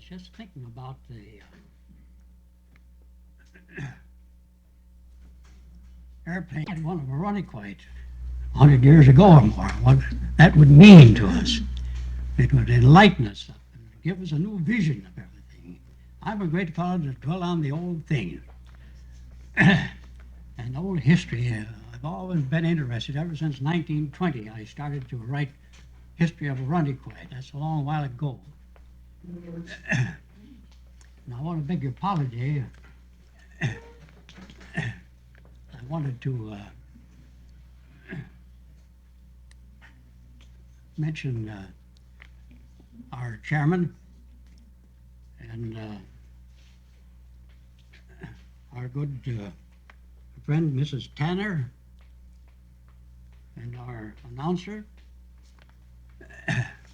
was just thinking about the airplane had one of Irondequoit 100 years ago or more. What that would mean to us. It would enlighten us and give us a new vision of everything. I'm a great fellow to dwell on the old thing. And old history, I've always been interested. Ever since 1920, I started to write history of Irondequoit. That's a long while ago. And I want to beg your apology. I wanted to mention our chairman and our good friend Mrs. Tanner and our announcer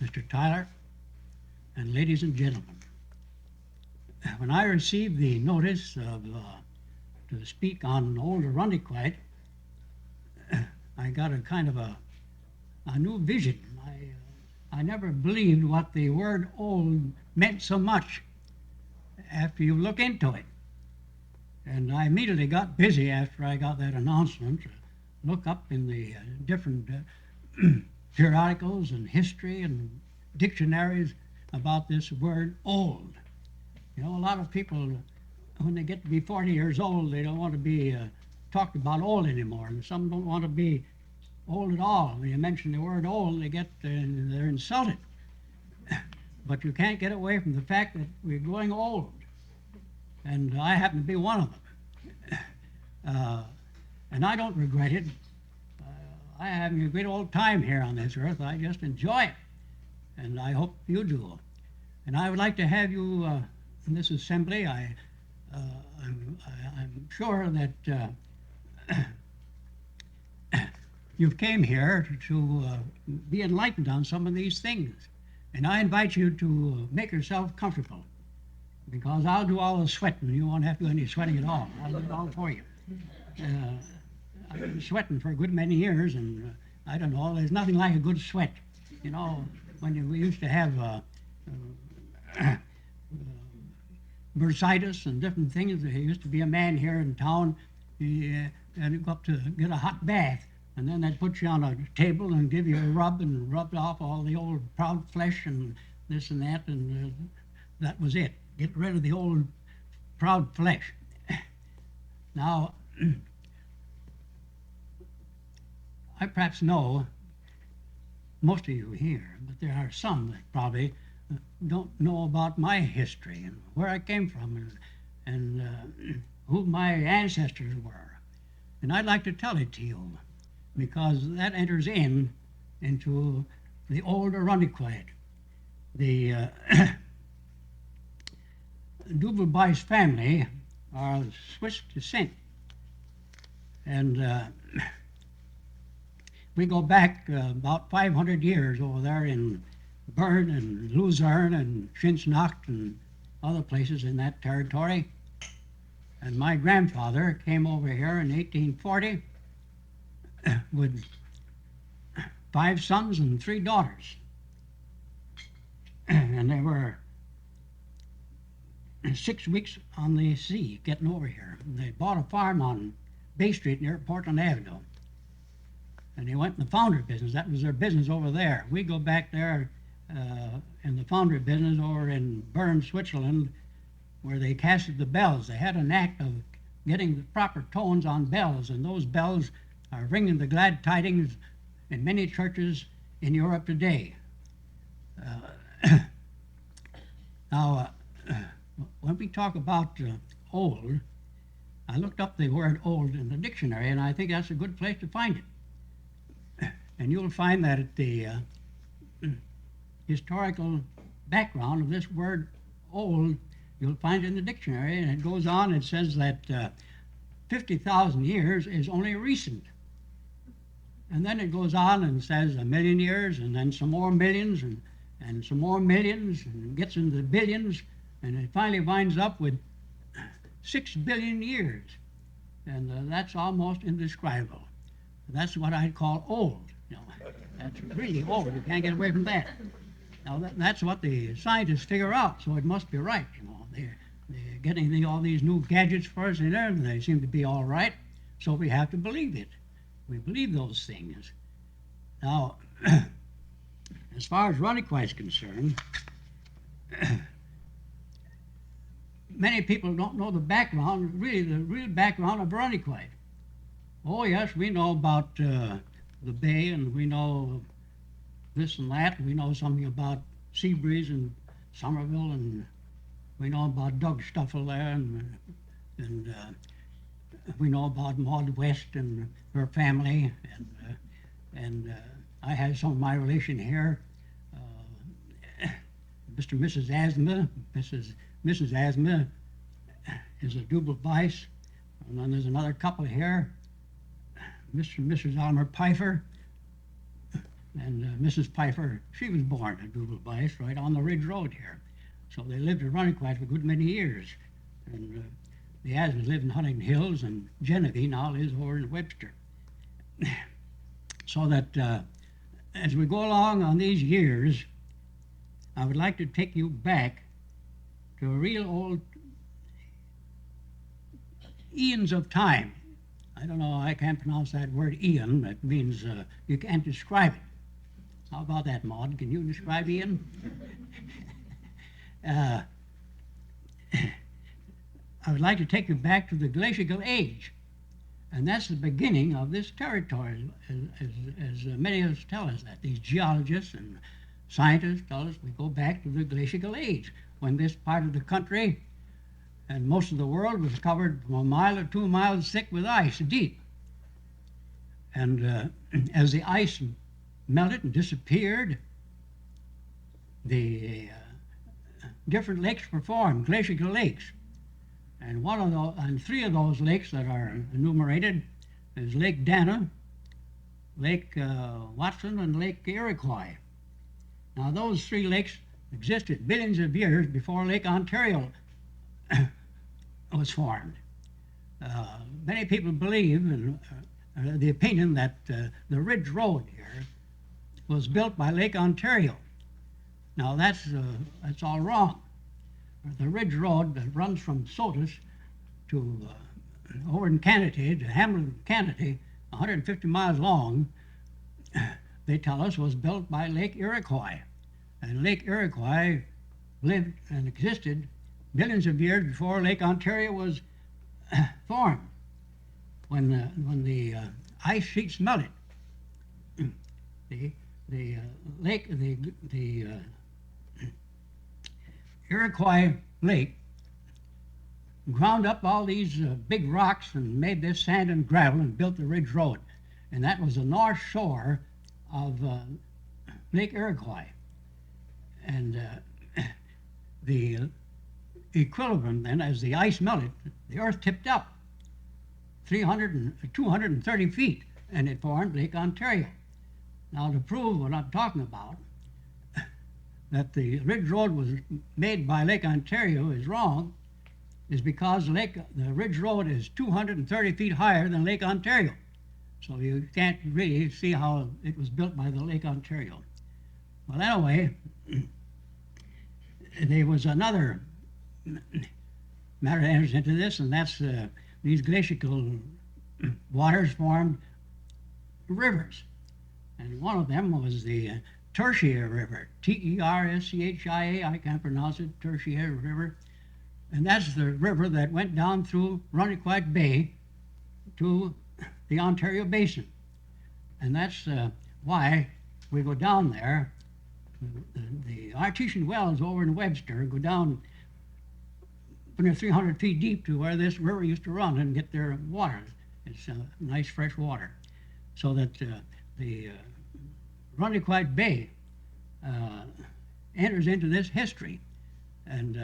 Mr. Tyler, and ladies and gentlemen. When I received the notice of to speak on old Irondequoit, I got a kind of a new vision. I never believed what the word old meant so much after you look into it. And I immediately got busy after I got that announcement to look up in the different periodicals and history and dictionaries about this word old. You know, a lot of people, when they get to be 40 years old, they don't want to be talked about old anymore. And some don't want to be old at all. When you mention the word old, they get they're insulted. But you can't get away from the fact that we're growing old. And I happen to be one of them. And I don't regret it. I'm having a great old time here on this earth. I just enjoy it. And I hope you do. And I would like to have you in this assembly. I'm sure that you've came here to be enlightened on some of these things. And I invite you to make yourself comfortable, because I'll do all the sweating. You won't have to do any sweating at all. I'll do it all for you. I've been sweating for a good many years, and I don't know, there's nothing like a good sweat. You know, when we used to have bursitis and different things, there used to be a man here in town, he had to go up to get a hot bath, and then they'd put you on a table and give you a rub and rubbed off all the old proud flesh and this and that, and that was it. Get rid of the old proud flesh. Now, I perhaps know most of you here, but there are some that probably don't know about my history and where I came from and who my ancestors were. And I'd like to tell it to you, because that enters into the old Irondequoit. The Dubelbeiss family are of Swiss descent. And we go back about 500 years over there in Bern and Luzerne and Schinsnacht and other places in that territory. And my grandfather came over here in 1840 with 5 sons and 3 daughters. And they were 6 weeks on the sea getting over here. And they bought a farm on Bay Street near Portland Avenue. And they went in the foundry business. That was their business over there. We go back there in the foundry business over in Bern, Switzerland, where they casted the bells. They had an act of getting the proper tones on bells, and those bells are ringing the glad tidings in many churches in Europe today. Now, when we talk about old, I looked up the word old in the dictionary, and I think that's a good place to find it. And you'll find that the historical background of this word old, you'll find it in the dictionary, and it goes on, it says that 50,000 years is only recent. And then it goes on and says 1,000,000 years, and then some more millions, and some more millions, and it gets into the billions, and it finally winds up with 6 billion years. And that's almost indescribable. That's what I'd call old. You know, that's really old. You can't get away from that. Now that's what the scientists figure out, so it must be right. They're getting all these new gadgets for us, and they seem to be all right, so we have to believe it. We believe those things. Now, as far as Irondequoit is concerned, many people don't know the background, really the real background of Irondequoit. Oh yes, we know about the bay, and we know this and that. We know something about Seabreeze and Somerville, and we know about Doug Stuffle there, and we know about Maud West and her family, and I had some of my relation here, Mr. and Mrs. Asthma. Mrs. Asthma is a Dubelbeiss, and then there's another couple here, Mr. and Mrs. Elmer Pfeiffer, and Mrs. Pfeiffer, she was born at Dubelbeiss right on the Ridge Road here. So they lived at Irondequoit for a good many years. And the Asthmas lived in Huntington Hills, and Genevieve now lives over in Webster. So that as we go along on these years, I would like to take you back to a real old eons of time. I don't know, I can't pronounce that word eon. That means you can't describe it. How about that, Maud? Can you describe eon? I would like to take you back to the glacial age. And that's the beginning of this territory, as many of us tell us that. These geologists and scientists tell us we go back to the glacial age, when this part of the country and most of the world was covered from a mile or 2 miles thick with ice deep. And as the ice melted and disappeared, the different lakes were formed, glacial lakes. And three of those lakes that are enumerated is Lake Dana, Lake Watson, and Lake Iroquois. Now those three lakes existed billions of years before Lake Ontario was formed. Many people believe in the opinion that the Ridge Road here was built by Lake Ontario. Now that's all wrong. The Ridge Road that runs from Sotus to over in Canada to Hamilton, Canada, 150 miles long, they tell us was built by Lake Iroquois. And Lake Iroquois lived and existed billions of years before Lake Ontario was formed. When the ice sheets melted, the Iroquois Lake ground up all these big rocks and made this sand and gravel and built the Ridge Road. And that was the north shore of Lake Iroquois. And the equilibrium then, as the ice melted, the earth tipped up 230 feet, and it formed Lake Ontario. Now to prove what I'm talking about, that the Ridge Road was made by Lake Ontario is wrong, is because the Ridge Road is 230 feet higher than Lake Ontario. So you can't really see how it was built by the Lake Ontario. Well, anyway, there was another matter that enters into this, and that's these glacial waters formed rivers. And one of them was the Tertiary River, Terschia, I can't pronounce it, Tertiary River. And that's the river that went down through Irondequoit Bay to the Ontario Basin. And that's why we go down there. The artesian wells over in Webster go down 300 feet deep to where this river used to run and get their water. It's nice fresh water. So that the Irondequoit Bay enters into this history. And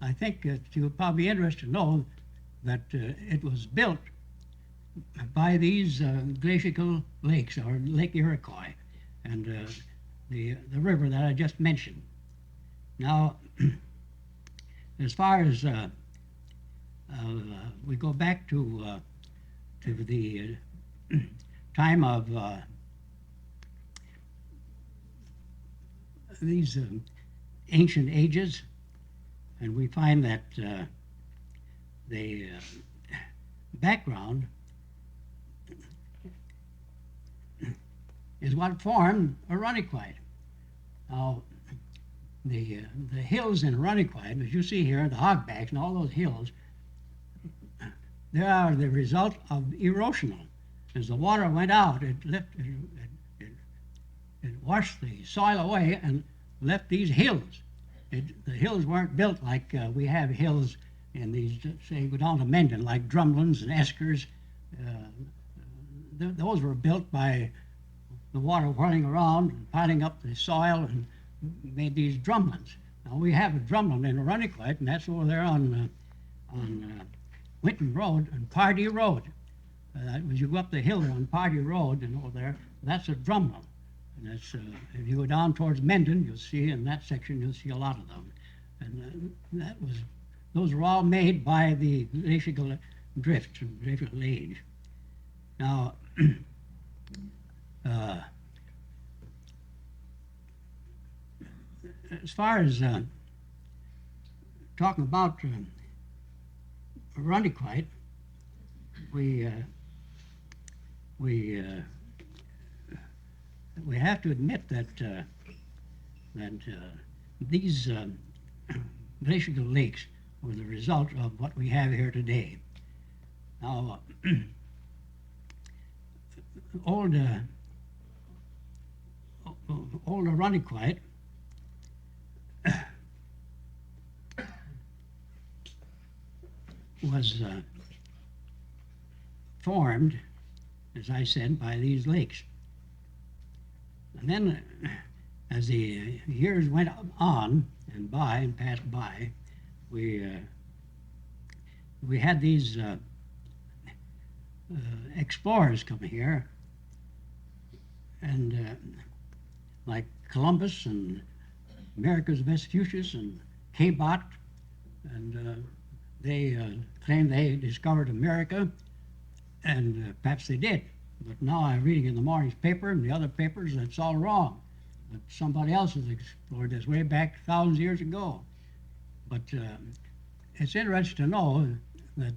I think that you'll probably be interested to know that it was built by these glacial lakes, or Lake Iroquois, and the river that I just mentioned. Now, as far as we go back to the time of these ancient ages, and we find that the background is what formed Irondequoit. Now, the hills in Irondequoit, as you see here, the hogbacks and all those hills, they are the result of erosional. As the water went out, it washed the soil away and left these hills. The hills weren't built like we have hills in these, say, go down to Mendon, like drumlins and eskers. Those were built by the water whirling around and piling up the soil and made these drumlins. Now we have a drumlin in Irondequoit, and that's over there on Winton Road and Pardee Road. As you go up the hill on Pardee Road and over there, that's a drumlin. And that's, if you go down towards Mendon, you'll see in that section, you'll see a lot of them. And those were all made by the glacial drift and glacial age. Now, as far as talking about Irondequoit, we have to admit that these glacial lakes were the result of what we have here today. Now, old Irondequoit was formed, as I said, by these lakes. And then, as the years went on and by and passed by, we had these explorers come here, and like Columbus and Americus Vespucius and Cabot, and they claimed they discovered America, and perhaps they did. But now I'm reading in the morning's paper and the other papers that it's all wrong. That somebody else has explored this way back thousands of years ago. But it's interesting to know that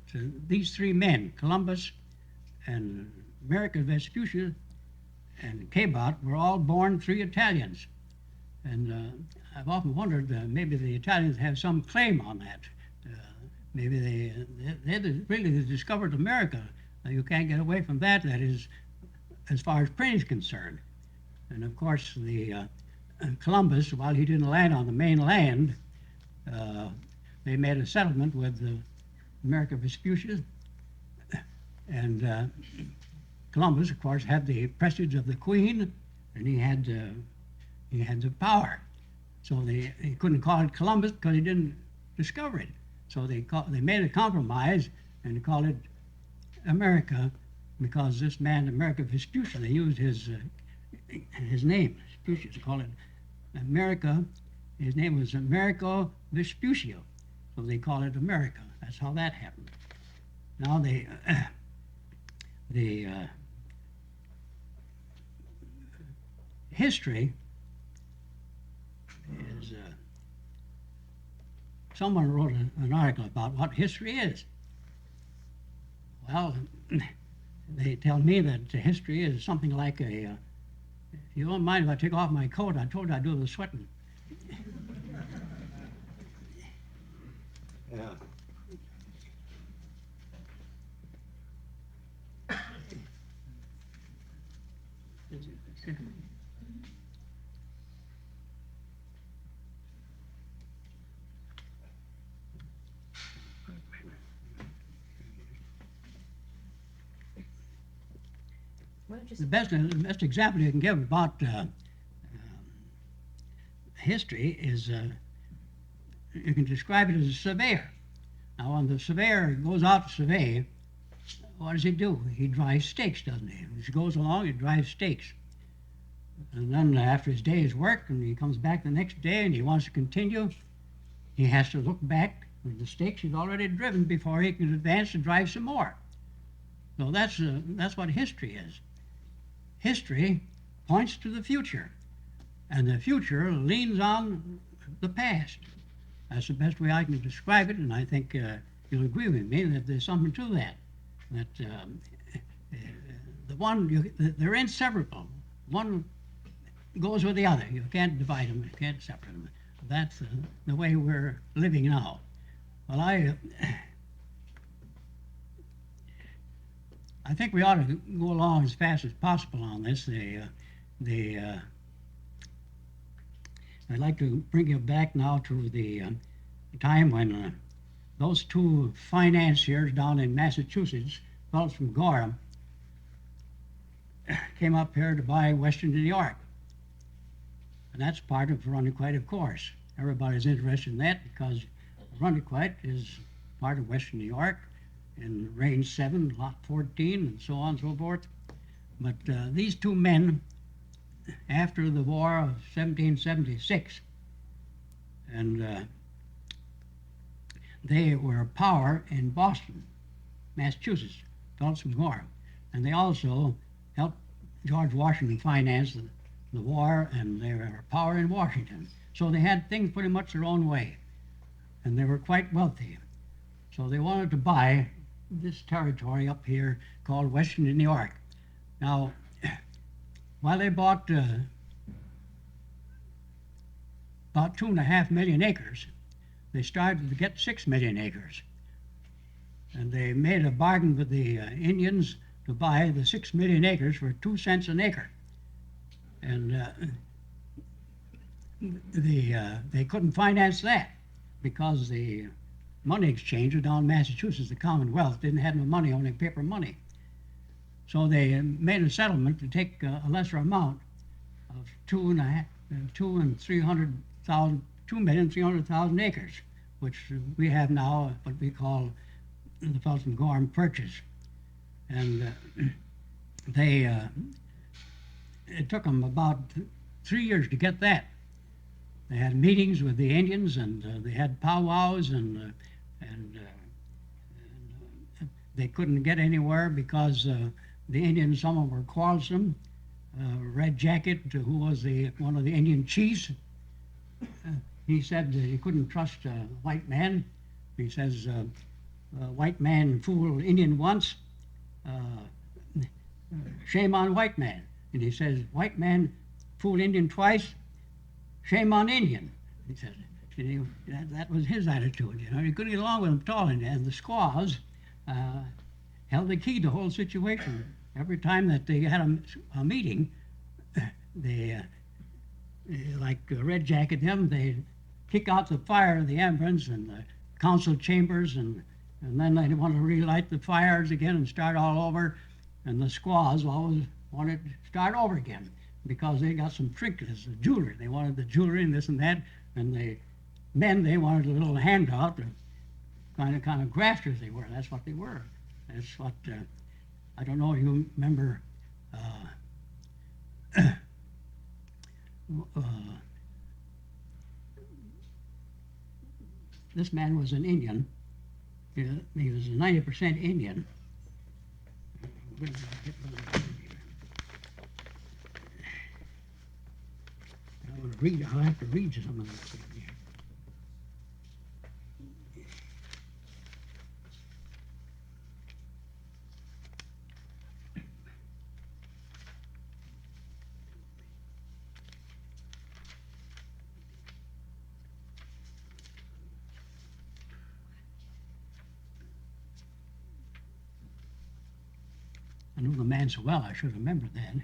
these three men, Columbus and Americus Vespucius and Cabot, were all born free Italians. And I've often wondered maybe the Italians have some claim on that. Maybe they really discovered America. You can't get away from that. That is, as far as printing is concerned. And of course, the Columbus, while he didn't land on the main land, they made a settlement with Americus Vespucius. And Columbus, of course, had the prestige of the Queen, and he had the power. So he couldn't call it Columbus because he didn't discover it. So they made a compromise and called it America, because this man, Americus Vespucius, they used his name, Vespucius, called it America. His name was Americo Vespuccio, so they call it America. That's how that happened. Now the history is, someone wrote an article about what history is. Well, they tell me that history is something like if you don't mind if I take off my coat, I told you I'd do the sweating. Yeah. The best example you can give about history is you can describe it as a surveyor. Now, when the surveyor goes out to survey, what does he do? He drives stakes, doesn't he? As he goes along, he drives stakes. And then after his day's work, and he comes back the next day and he wants to continue, he has to look back at the stakes he's already driven before he can advance and drive some more. So that's what history is. History points to the future. and the future leans on the past. That's the best way I can describe it, and I think you'll agree with me that there's something to that. That they're inseparable. One goes with the other. You can't divide them. You can't separate them. That's the way we're living now. Well, I think we ought to go along as fast as possible on this. I'd like to bring you back now to the time when those two financiers down in Massachusetts, fellows from Gorham, came up here to buy Western New York. And that's part of Irondequoit, of course. Everybody's interested in that because Irondequoit is part of Western New York in Range 7, Lot 14, and so on and so forth. But these two men, after the War of 1776, and they were power in Boston, Massachusetts, fellows from Gorham. And they also helped George Washington finance the war, and they were power in Washington. So they had things pretty much their own way, and they were quite wealthy. So they wanted to buy this territory up here called Western New York. Now, while they bought about 2.5 million acres, they started to get 6 million acres. And they made a bargain with the Indians to buy the 6 million acres for 2 cents an acre. And they couldn't finance that because the money exchanger down in Massachusetts, the Commonwealth, didn't have no money, only paper money. So they made a settlement to take a lesser amount of 2,300,000 acres, which we have now what we call the fellows from Gorham Purchase. And it took them about 3 years to get that. They had meetings with the Indians, and they had powwows, and they couldn't get anywhere because the Indians, some of them were quarrelsome. Red Jacket, who was one of the Indian chiefs, he said that he couldn't trust a white man. He says, white man fooled Indian once, shame on white man. And he says, white man fooled Indian twice, shame on Indian. He said, that was his attitude. He couldn't get along with them at all. And the squaws held the key to the whole situation. Every time that they had a meeting, they, like Red Jacket, they'd kick out the fire of the emigrants and the council chambers, and then they want to relight the fires again and start all over. And the squaws always wanted to start over again because they got some trinkets, the jewelry. They wanted the jewelry and this and that. And the men, they wanted a little handout, kind of grafters they were. That's what they were. That's what, I don't know if you remember this man was an Indian. He was 90% Indian. I'll have to read you some of this. I knew the man so well, I should remember that.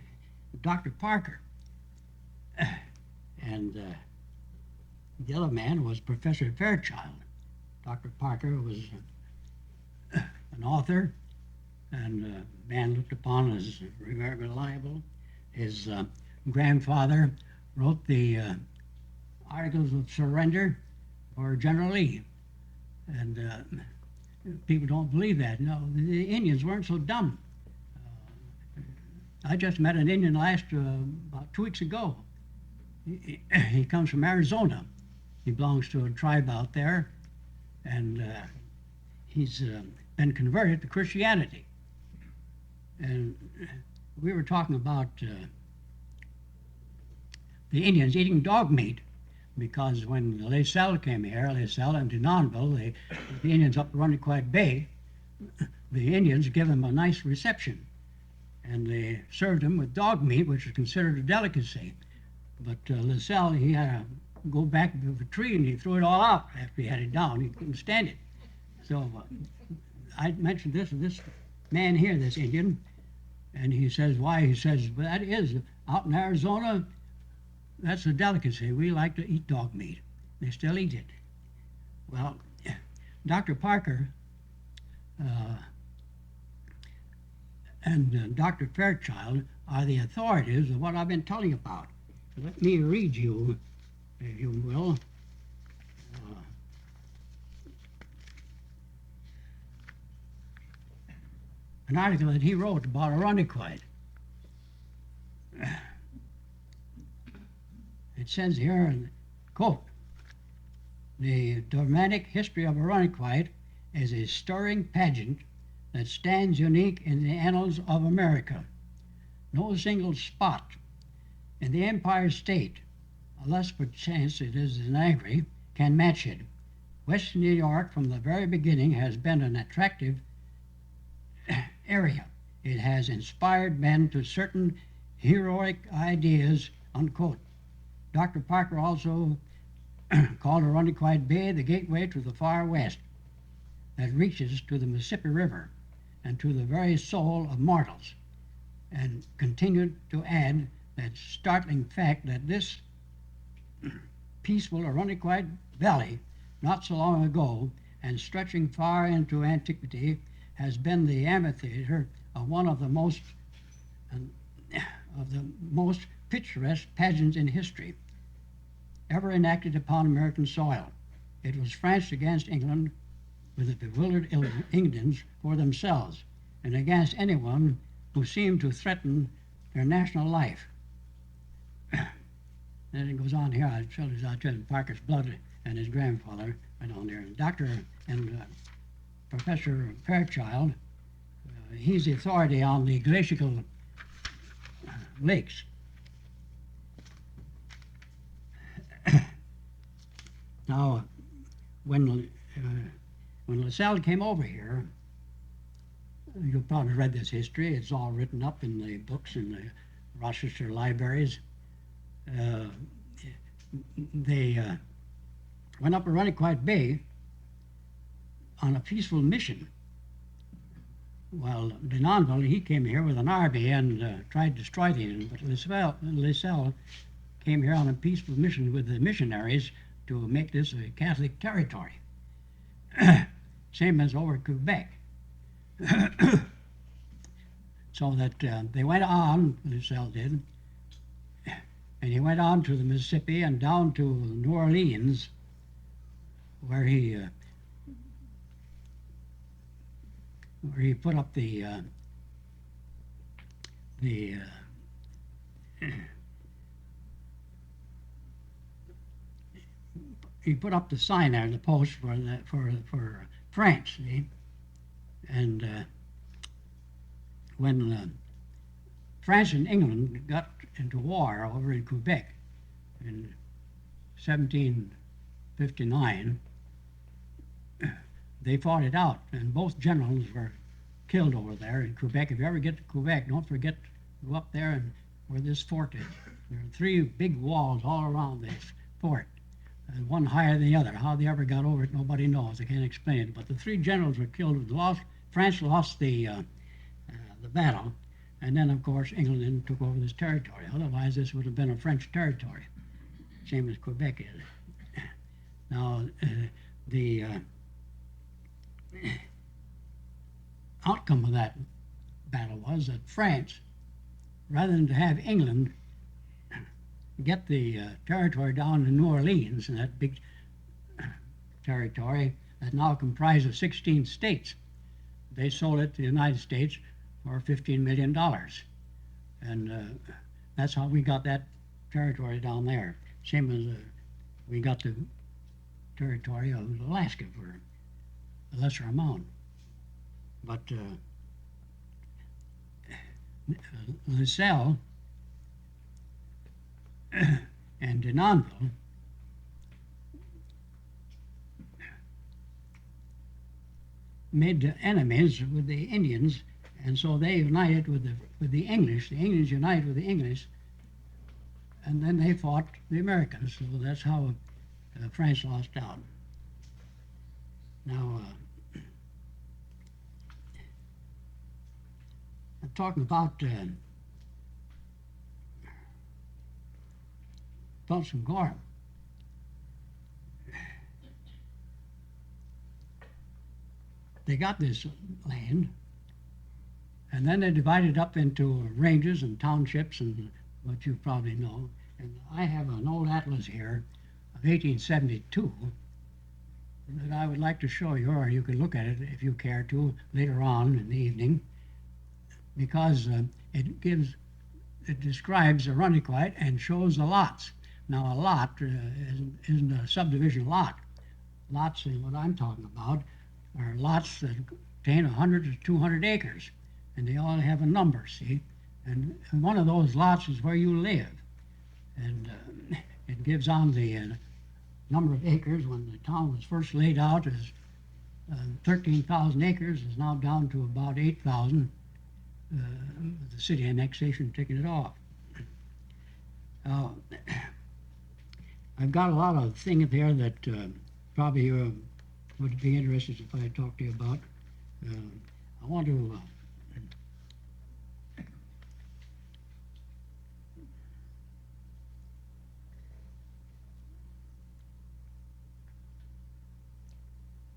Dr. Parker. And the other man was Professor Fairchild. Dr. Parker was an author and a man looked upon as very reliable. His grandfather wrote the Articles of Surrender for General Lee. And people don't believe that. No, the Indians weren't so dumb. I just met an Indian about 2 weeks ago. He comes from Arizona. He belongs to a tribe out there, and he's been converted to Christianity. And we were talking about the Indians eating dog meat, because when Lascelles came here, Lascelles and Denonville, the Indians up Irondequoit Bay, the Indians give him a nice reception, and they served him with dog meat, which was considered a delicacy. But Lascelles, he had to go back to the tree and he threw it all out after he had it down. He couldn't stand it. So I mentioned this man here, this Indian, and he says, why? He says, well, that is, out in Arizona, that's a delicacy. We like to eat dog meat. They still eat it. Well, Dr. Parker and Dr. Fairchild are the authorities of what I've been telling you about. So let me read you, if you will, an article that he wrote about Irondequoit. It says here, quote, "The dramatic history of Irondequoit is a stirring pageant that stands unique in the annals of America. No single spot in the Empire State, unless perchance it is in Niagara, can match it. Western New York from the very beginning has been an attractive area. It has inspired men to certain heroic ideas," unquote. Dr. Parker also called Irondequoit Bay the gateway to the far west that reaches to the Mississippi River and to the very soul of mortals, and continued to add that startling fact that this peaceful Irondequoit Valley, not so long ago and stretching far into antiquity, has been the amphitheater of one of the most picturesque pageants in history ever enacted upon American soil. It was France against England, with the bewildered Indians for themselves, and against anyone who seemed to threaten their national life. Then it goes on here, I tell you Parker's blood and his grandfather went on there. Dr. and Professor Fairchild, he's the authority on the glacial lakes. Now, when Lascelles came over here, you've probably read this history. It's all written up in the books in the Rochester libraries. They went up Irondequoit Bay on a peaceful mission. Well, Denonville, he came here with an army and tried to destroy the Indians, but Lascelles came here on a peaceful mission with the missionaries to make this a Catholic territory. Same as over Quebec. So that they went on, Lascelles did, and he went on to the Mississippi and down to New Orleans, where he put up he put up the sign there, the post for France, see? And when France and England got into war over in Quebec in 1759, they fought it out, and both generals were killed over there in Quebec. If you ever get to Quebec, don't forget to go up there and where this fort is. There are 3 big walls all around this fort, and one higher than the other. How they ever got over it, nobody knows. I can't explain it. But the 3 generals were killed. France lost the battle, and then, of course, England then took over this territory. Otherwise, this would have been a French territory, same as Quebec is. Now, the outcome of that battle was that France, rather than to have England get the territory down to New Orleans, and that big territory that now comprises 16 states, they sold it to the United States for $15 million. And that's how we got that territory down there. Same as we got the territory of Alaska for a lesser amount. But Lascelles and Denonville made enemies with the Indians, and so they united with the English. The English united with the English, and then they fought the Americans. So that's how France lost out. Now, I'm talking about Folsom Gorham. They got this land, and then they divided up into ranges and townships and what you probably know. And I have an old atlas here of 1872 that I would like to show you, or you can look at it if you care to later on in the evening, because it describes Irondequoit and shows the lots. Now, a lot isn't a subdivision lot. Lots, what I'm talking about, are lots that contain 100 to 200 acres, and they all have a number, see? And one of those lots is where you live, and it gives on the number of acres. When the town was first laid out as 13,000 acres, is now down to about 8,000, with the city annexation taking it off. I've got a lot of things there that probably would be interested if I talk to you about. I want to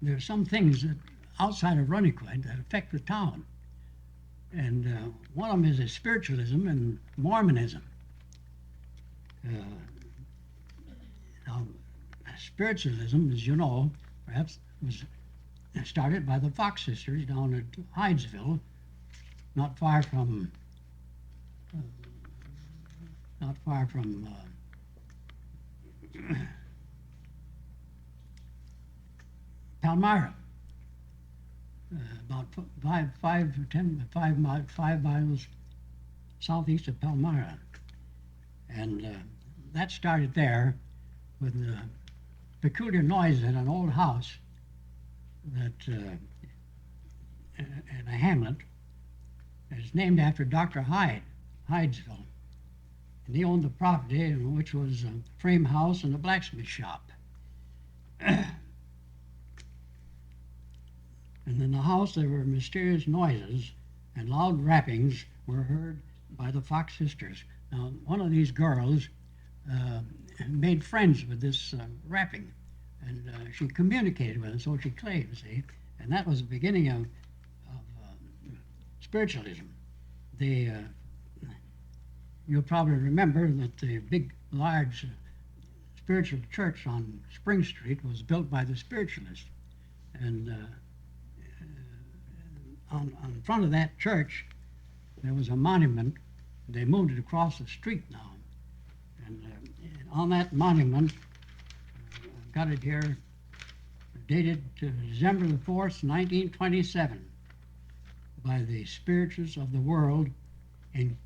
there are some things that outside of Irondequoit that affect the town, and one of them is spiritualism and Mormonism. Now, spiritualism, as you know, perhaps was started by the Fox sisters down at Hydesville, not far from Palmyra, about 5 miles southeast of Palmyra, and that started there with the peculiar noise in an old house that in a hamlet is named after Dr. Hyde, Hydesville. And he owned the property, which was a frame house and a blacksmith shop. And in the house there were mysterious noises and loud rappings were heard by the Fox sisters. Now, one of these girls made friends with this rapping, and she communicated with it, so she claims, see? And that was the beginning of spiritualism. You'll probably remember that the big, large spiritual church on Spring Street was built by the spiritualists. And on front of that church, there was a monument. They moved it across the street now. And on that monument, I've got it here, dated to December the 4th, 1927, by the spiritualists of the world in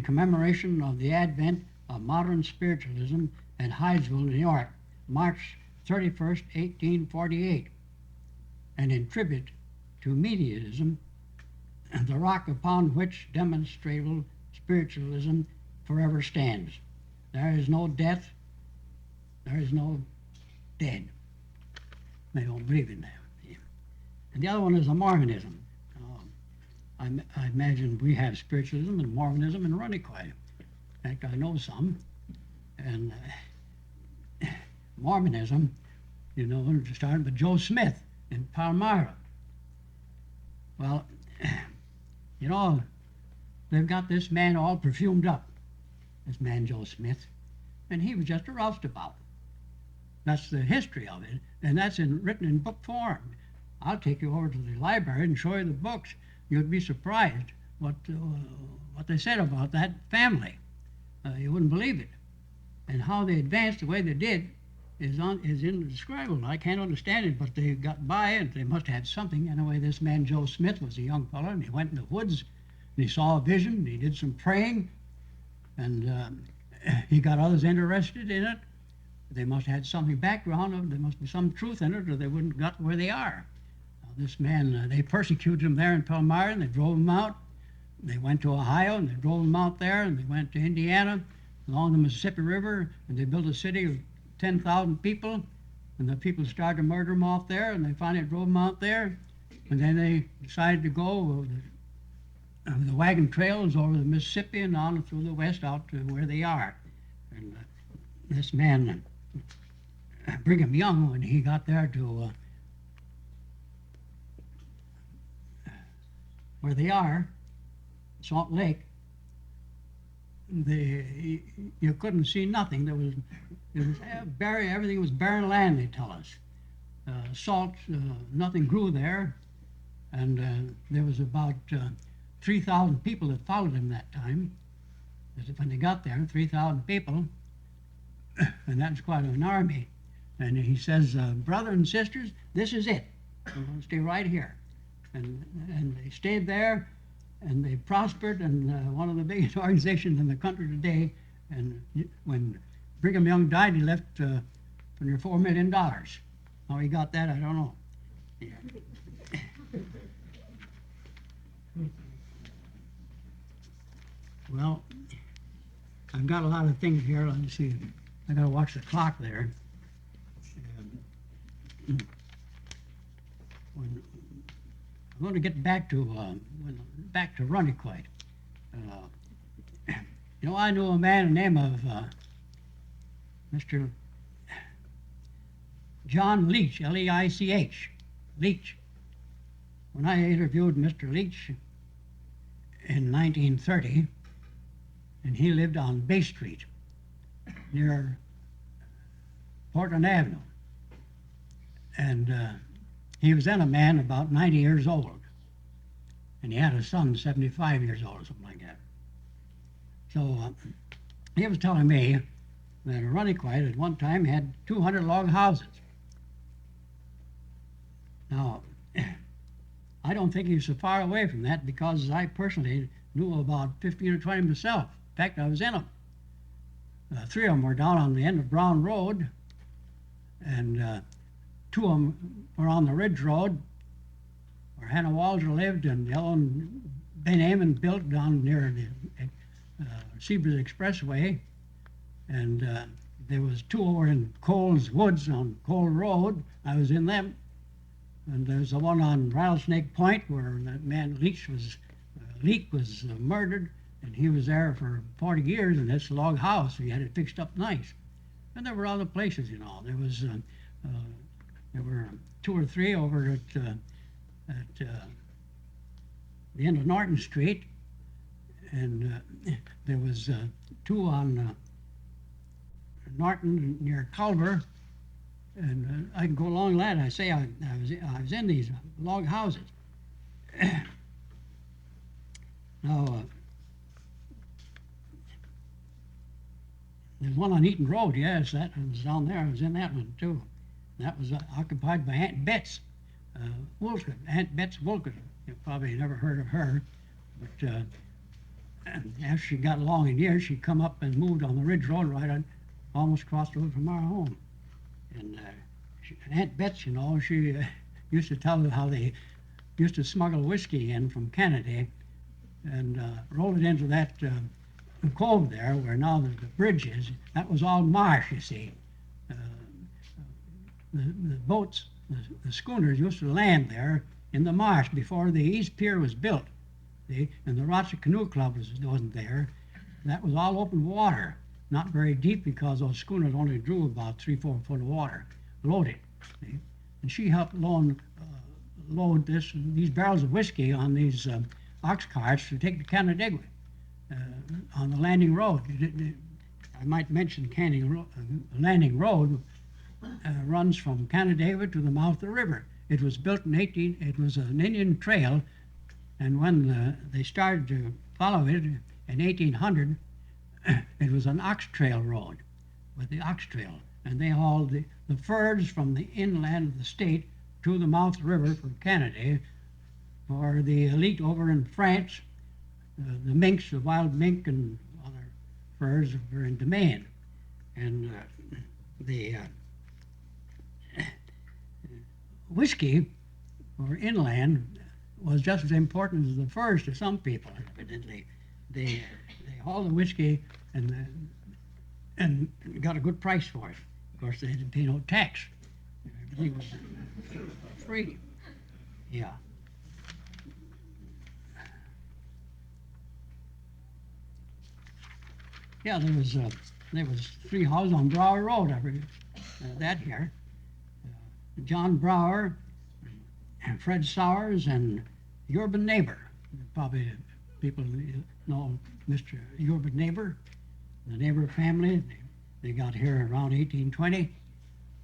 commemoration of the advent of modern spiritualism at Hydesville, New York, March 31st, 1848, and in tribute to mediatism, the rock upon which demonstrable spiritualism forever stands. There is no death, there is no dead. They don't believe in that. And the other one is the Mormonism. I imagine we have spiritualism and Mormonism in Irondequoit. In fact, I know some. And Mormonism, you know, started with Joe Smith in Palmyra. Well, you know, they've got this man all perfumed up, this man Joe Smith, and he was just a roustabout. That's the history of it, and that's written in book form. I'll take you over to the library and show you the books. You'd be surprised what they said about that family. You wouldn't believe it. And how they advanced the way they did is indescribable. I can't understand it, but they got by and they must have had something. Anyway, this man Joe Smith was a young fellow, and he went in the woods and he saw a vision, and he did some praying, and he got others interested in it. They must have had something background, or there must be some truth in it, or they wouldn't have got where they are. Now, this man, they persecuted him there in Palmyra, and they drove him out. They went to Ohio, and they drove him out there, and they went to Indiana, along the Mississippi River, and they built a city of 10,000 people, and the people started to murder him off there, and they finally drove him out there, and then they decided to go the wagon trails over the Mississippi and on through the west out to where they are. And this man, Brigham Young, when he got there to where they are, Salt Lake, you couldn't see nothing. It was everything was barren land, they tell us. Salt, nothing grew there, and there was about 3,000 people that followed him that time. When they got there, 3,000 people, and that's quite an army. And he says, brothers and sisters, this is it. We're going to stay right here. And they stayed there, and they prospered, and one of the biggest organizations in the country today. And when Brigham Young died, he left near $4 million. How he got that, I don't know. Yeah. Well, I've got a lot of things here. Let me see. I got to watch the clock there. I'm going to get back to Irondequoit. You know, I knew a man the name of Mr. John Leach, L-E-I-C-H, Leach. When I interviewed Mr. Leach in 1930, and he lived on Bay Street near Portland Avenue. And he was then a man about 90 years old. And he had a son 75 years old or something like that. So he was telling me that Irondequoit at one time had 200 log houses. Now, I don't think he was so far away from that, because I personally knew about 15 or 20 myself. In fact, I was in them. 3 of them were down on the end of Brown Road, and 2 of them were on the Ridge Road, where Hannah Walter lived, and the other one Ben Amon built down near the Seabreeze Expressway. And there was 2 over in Cole's Woods on Cole Road. I was in them. And there's the one on Rattlesnake Point where that man Leach was murdered, and he was there for 40 years in this log house. He had it fixed up nice. And there were other places, you know. There were 2 or 3 over at the end of Norton Street, and there was 2 on Norton near Culver. And I can go along that. I say I was in these log houses. Now, there's one on Eaton Road, yes, that was down there. I was in that one too. That was occupied by Aunt Betts Woolcott, Aunt Betts Woolcott. You probably never heard of her, but after she got along in years, she come up and moved on the Ridge Road right on, almost across the road from our home. And Aunt Betts, you know, she used to tell how they used to smuggle whiskey in from Canada and roll it into that cove there where now the bridge is. That was all marsh, you see. The boats, the schooners used to land there in the marsh before the East Pier was built. See? And the Rochester Canoe Club wasn't there. That was all open water. Not very deep, because those schooners only drew about 3-4 foot of water, loaded. See? And she helped load these barrels of whiskey on these ox carts to take to Canandaigua on the Landing Road. I might mention Landing Road runs from Canandaigua to the mouth of the river. It was built it was an Indian trail, and when they started to follow it in 1800, it was an ox trail road with the ox trail, and they hauled the furs from the inland of the state to the mouth of the river from Canada for the elite over in France, the minks, the wild mink, and other furs were in demand. And the whiskey for inland was just as important as the furs to some people, evidently. They hauled the whiskey and got a good price for it. Of course, they didn't pay no tax. Everything was free. Yeah. Yeah, there was 3 houses on Brower Road. That here. John Brower, and Fred Sowers, and Urban Neighbor. Probably people know Mr. Urban Neighbor, the Neighbor family. They got here around 1820,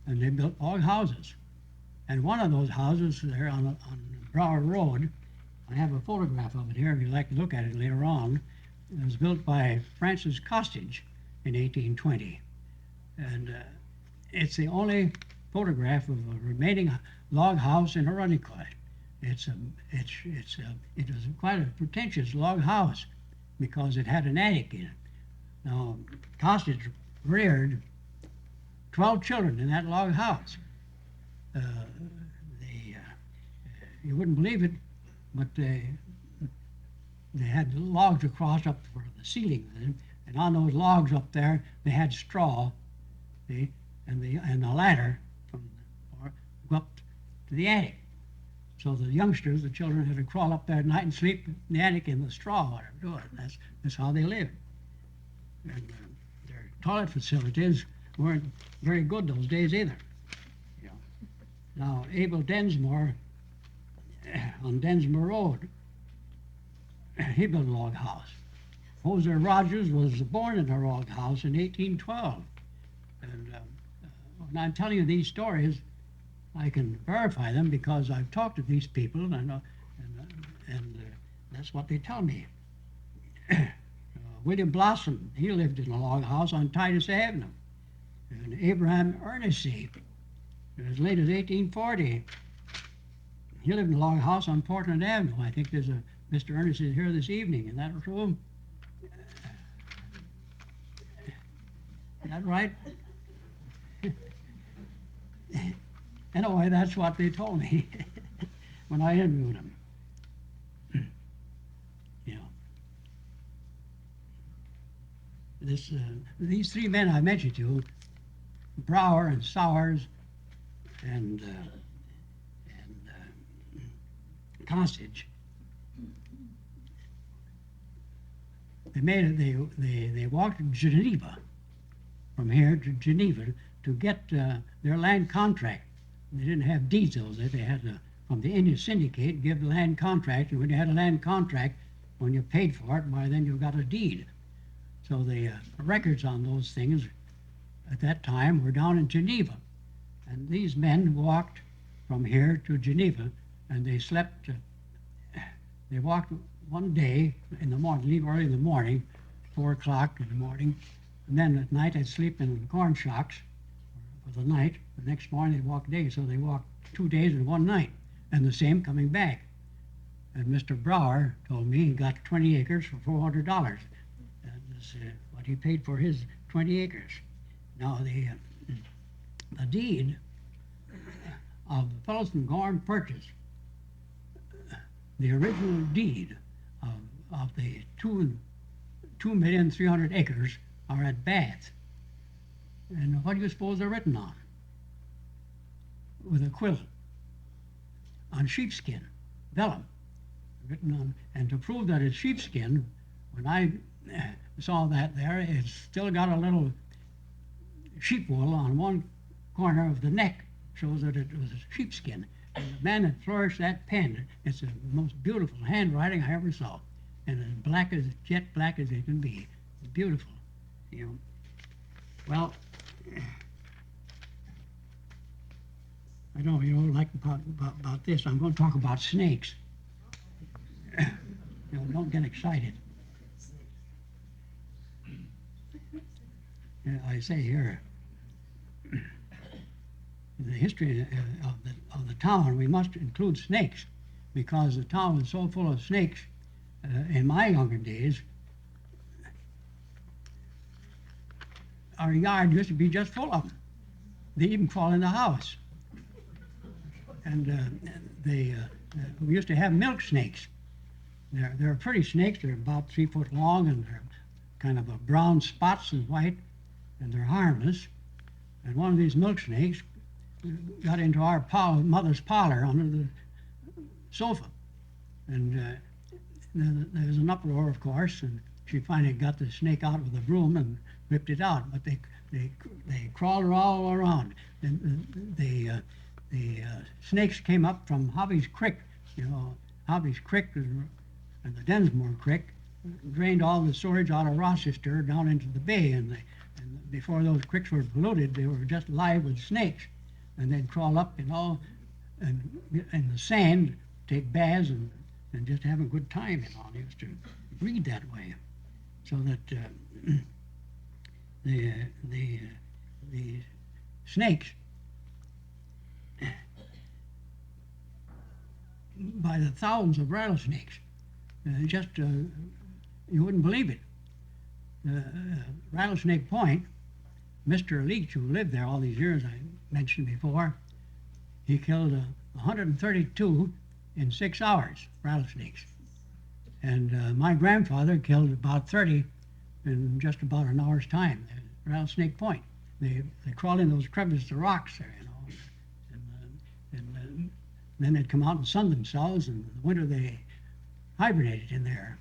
and they built log houses. And one of those houses there on Brower Road, I have a photograph of it here if you'd like to look at it later on. It was built by Francis Costage in 1820. And it's the only photograph of a remaining log house in Irondequoit. It was quite a pretentious log house because it had an attic in it. Now, Costage reared 12 children in that log house. You wouldn't believe it, but they had logs across up for the ceiling, and on those logs up there they had straw, see, and the ladder go up to the attic. So the youngsters, the children, had to crawl up there at night and sleep in the attic in the straw, whatever do it. That's how they lived. And their toilet facilities weren't very good those days either. You know. Now, Abel Densmore on Densmore Road, he built a log house. Hosea Rogers was born in a log house in 1812. And when I'm telling you these stories, I can verify them because I've talked to these people, and that's what they tell me. William Blossom, he lived in a log house on Titus Avenue. And Abraham Ernestine, as late as 1840, he lived in a log house on Portland Avenue. I think there's a Mr. Ernestine here this evening in that room. Is that right? Anyway, that's what they told me when I interviewed them. You know, these 3 men I mentioned to you, Brower and Sowers and Costage, they walked to Geneva, from here to Geneva, to get their land contract. They didn't have deeds those days. They had to, from the Indian Syndicate, give the land contract, and when you had a land contract, when you paid for it, why then you got a deed. So the records on those things at that time were down in Geneva. And these men walked from here to Geneva, and they slept, they walked one day in the morning, leave early in the morning, 4 o'clock in the morning, and then at night they'd sleep in corn shocks for the night. The next morning they'd walk day, so they walked 2 days and 1 night, and the same coming back. And Mr. Brower told me he got 20 acres for $400. That's what he paid for his 20 acres. Now the deed of the fellows from Gorham Purchase, the original deed of the 2,300,000 acres are at Bath. And what do you suppose they're written on? With a quill, on sheepskin, vellum, written on. And to prove that it's sheepskin, when I saw that there, it's still got a little sheep wool on one corner of the neck, shows that it was sheepskin. And the man that flourished that pen, it's the most beautiful handwriting I ever saw, and as black as jet black as it can be. It's beautiful, you know. Well, I don't, like about this. I'm going to talk about snakes. Don't get excited. I say here, the history of the town, we must include snakes, because the town was so full of snakes. In my younger days, our yard used to be just full of them. They even crawl in the house. And we used to have milk snakes. They're pretty snakes. They're about 3 foot long, and they're kind of a brown spots and white, and they're harmless. And one of these milk snakes got into our mother's parlor under the sofa. And there was an uproar, of course, and she finally got the snake out with a broom and ripped it out. But they crawled all around. And the snakes came up from Hobby's Creek. Hobby's Creek and the Densmore Creek drained all the sewage out of Rochester down into the bay. And before those creeks were polluted, they were just live with snakes. And they'd crawl up, and in the sand, take baths and just have a good time, They used to breed that way. So that the snakes, by the thousands of rattlesnakes, you wouldn't believe it. Rattlesnake Point, Mr. Leach, who lived there all these years I mentioned before, he killed 132 in 6 hours, rattlesnakes. And my grandfather killed about 30 in just about an hour's time. Rattlesnake Point. They crawl in those crevices, the rocks there, and then they'd come out and sun themselves, and in the winter they hibernated in there.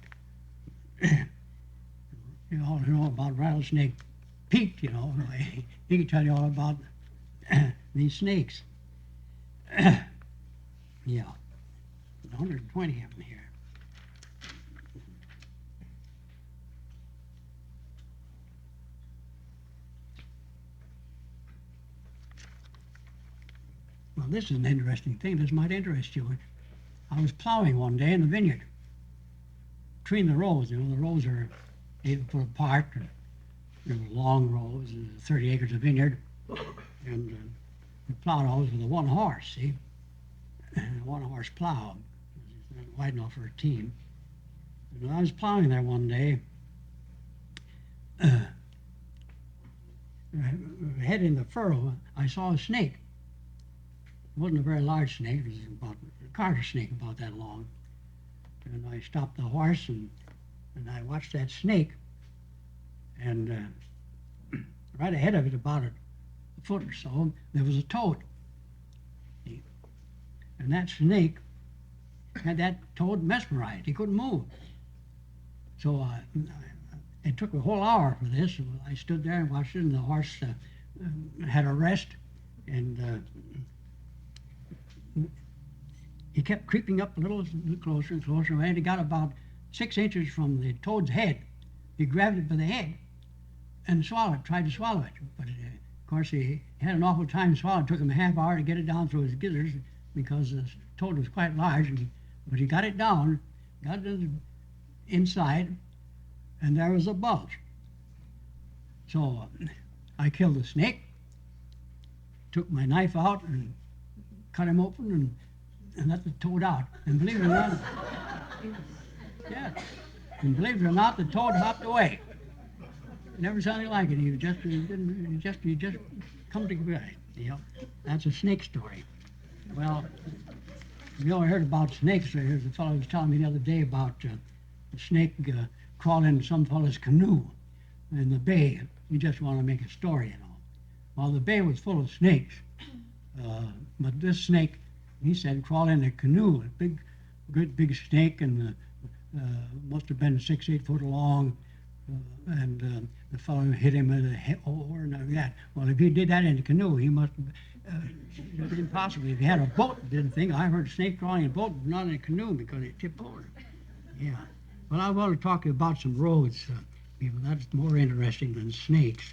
You all know about Rattlesnake Pete, he can tell you all about these snakes. Yeah, 120 of them here. Well, this is an interesting thing. This might interest you. I was plowing one day in the vineyard between the rows. The rows are 8 foot apart. There were long rows, 30 acres of vineyard, and we plowed always with a one horse, see? A one horse plow. It's not wide enough for a team. And I was plowing there one day, heading the furrow, I saw a snake. It wasn't a very large snake, it was about a garter snake about that long. And I stopped the horse and I watched that snake. And right ahead of it, about a foot or so, there was a toad. And that snake had that toad mesmerized. He couldn't move. So it took a whole hour for this. So I stood there and watched it, and the horse had a rest. And he kept creeping up a little closer and closer. And he got about 6 inches from the toad's head. He grabbed it by the head and tried to swallow it. But of course, he had an awful time swallowing. It took him a half hour to get it down through his gizzards because the toad was quite large. But he got it down, got it inside, and there was a bulge. So I killed the snake, took my knife out and cut him open and let the toad out. And believe it or not, yeah, and believe it or not, the toad hopped away. Never saw anything like it. He just come to that's a snake story. Well, you all heard about snakes. Here's a fellow who was telling me the other day about a snake crawling in some fellow's canoe in the bay. He just wanted to make a story, Well, the bay was full of snakes, but this snake, he said, crawled in a canoe, a good big snake, and must have been 6, 8 foot long, and the fellow hit him with a head over and like that. Well, if he did that in a canoe, he must have. It's impossible. If he had a boat, didn't think. I heard a snake crawling in a boat, but not in a canoe because it tipped over. Yeah. Well, I want to talk about some roads. People, that's more interesting than snakes.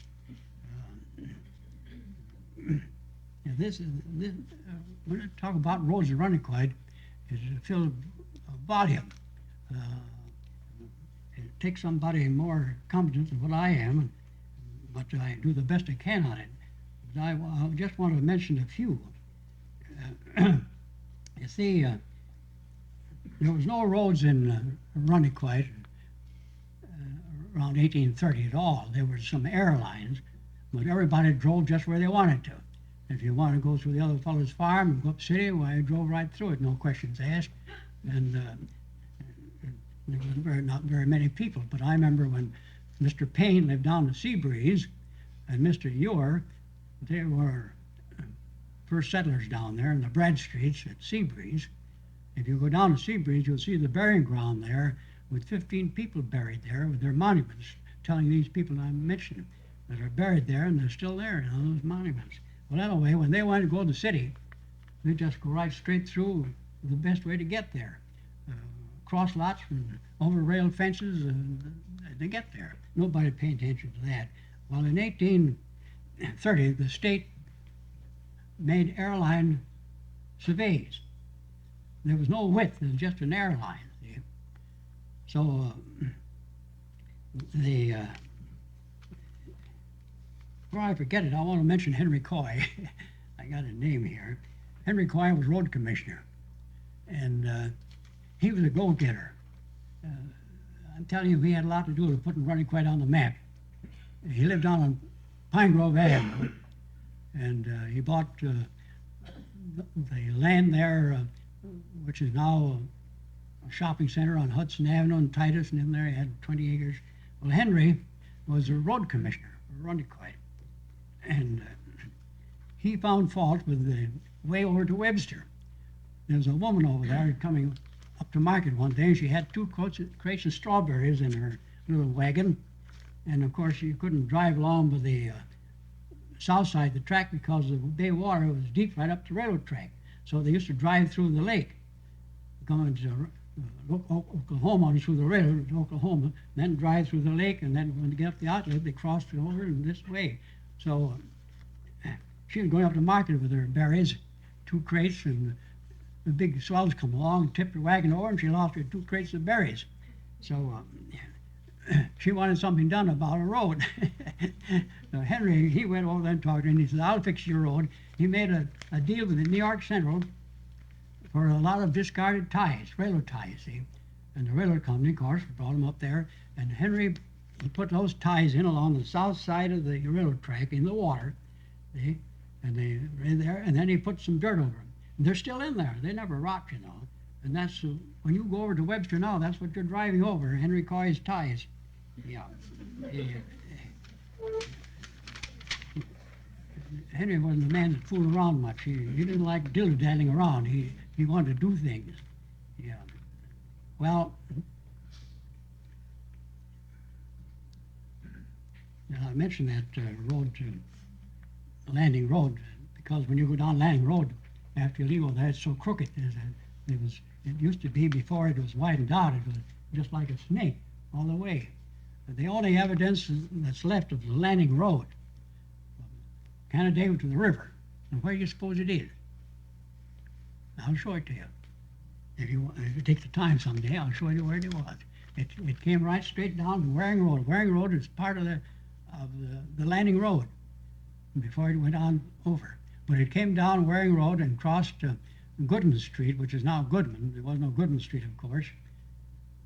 When I talk about roads in Irondequoit, it's filled with volume. It takes somebody more competent than what I am, but I do the best I can on it. But I just want to mention a few. You see, there was no roads in Irondequoit around 1830 at all. There were some airlines but everybody drove just where they wanted to. If you wanted to go through the other fellow's farm and go up city, why, you drove right through it, no questions asked. And there was not very many people. But I remember when Mr. Payne lived down the Seabreeze and Mr. Ewer, they were first settlers down there in the Bradstreets at Seabreeze. If you go down to Seabreeze, you'll see the burying ground there with 15 people buried there with their monuments, telling these people I mentioned that are buried there, and they're still there, those monuments. Well, anyway, when they wanted to go to the city, they just go right straight through the best way to get there. Cross lots and over rail fences, they get there. Nobody paid attention to that. Well, in 1830, the state made airline surveys. There was no width, it was just an airline. See? So before I forget it, I want to mention Henry Coy. I got a name here. Henry Coy was road commissioner, and he was a go-getter. I'm telling you, he had a lot to do with putting Irondequoit on the map. He lived on Pine Grove Avenue, and he bought the land there, which is now a shopping center on Hudson Avenue and Titus, and in there he had 20 acres. Well, Henry was a road commissioner for Irondequoit, and he found fault with the way over to Webster. There was a woman over there coming up to market one day, and she had 2 crates of strawberries in her little wagon, and of course you couldn't drive along by the south side of the track because the bay water was deep right up the railroad track. So they used to drive through the lake, going to Oklahoma and through the railroad to Oklahoma, then drive through the lake, and then when they get up the outlet, they crossed it over in this way. So she was going up to market with her berries, 2 crates, and the big swells come along, tipped her wagon over, and she lost her 2 crates of berries. So she wanted something done about a road. So Henry, he went over there and talked to her, and he said, I'll fix your road. He made a deal with the New York Central for a lot of discarded ties, railroad ties, see. And the railroad company, of course, brought them up there, and Henry, he put those ties in along the south side of the railroad track in the water, see, and they were in there, and then he put some dirt over them. And they're still in there. They never rot, you know. And that's, when you go over to Webster now, that's what you're driving over, Henry Coy's ties. Yeah. Henry wasn't a man that fooled around much. He didn't like dilly-dallying around. He wanted to do things. Yeah. Well, I mentioned that road to Landing Road, because when you go down Landing Road, after you leave over there, it's so crooked. It used to be, before it was widened out, it was just like a snake all the way. But the only evidence that's left of the Landing Road, Canandaigua to the river, and where do you suppose it is? I'll show it to you. If you take the time someday, I'll show you where it was. It came right straight down to Waring Road. Waring Road is part of the Landing Road before it went on over. But it came down Waring Road and crossed Goodman Street, which is now Goodman. There was no Goodman Street, of course.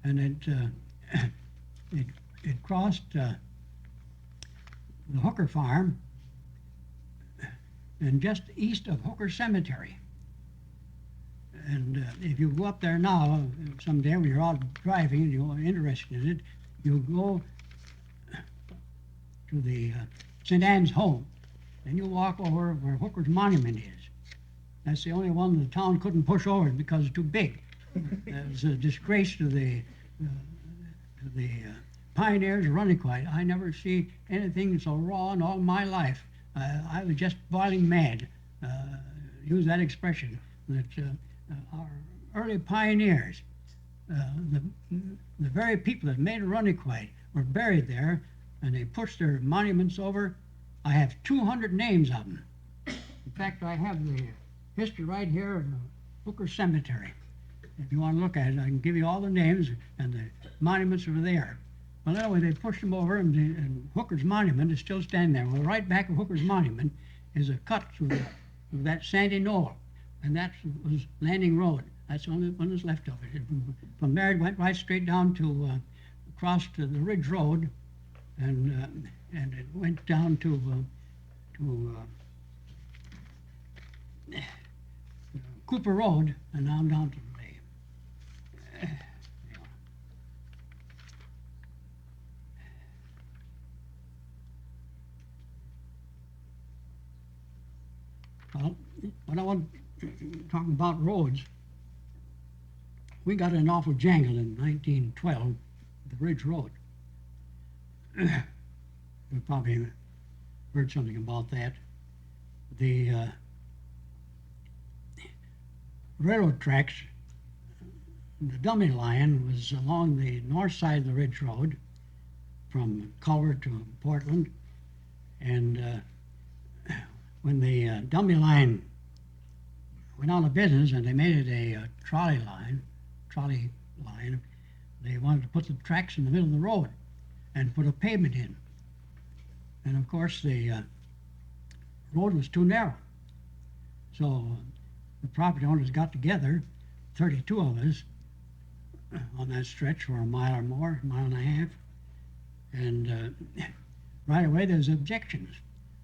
And it crossed the Hooker Farm and just east of Hooker Cemetery. And if you go up there now, someday when you're out driving and you're interested in it, you go to the St. Anne's home, and you walk over where Hooker's monument is. That's the only one the town couldn't push over because it's too big. It's a disgrace to the pioneers of Irondequoit. I never see anything so raw in all my life. I was just boiling mad, use that expression, that our early pioneers, the very people that made Irondequoit were buried there, and they pushed their monuments over. I have 200 names of them. In fact, I have the history right here of Hooker Cemetery. If you want to look at it, I can give you all the names, and the monuments are there. Well, anyway, they pushed them over, and Hooker's monument is still standing there. Well, right back of Hooker's monument is a cut through that sandy knoll, and that was Landing Road. That's the only one that's left of it. From there, it went right straight down to across to the Ridge Road, and it went down to to Cooper Road, and now I'm down to the bay. Well, when I was talking about roads, we got an awful jangle in 1912, the Ridge Road. You probably heard something about that. The railroad tracks, the dummy line was along the north side of the Ridge Road from Culver to Portland, and when the dummy line went out of business and they made it a trolley line, they wanted to put the tracks in the middle of the road and put a pavement in. And of course the road was too narrow. So the property owners got together, 32 of us, on that stretch for a mile or more, a mile and a half. And right away there was objections.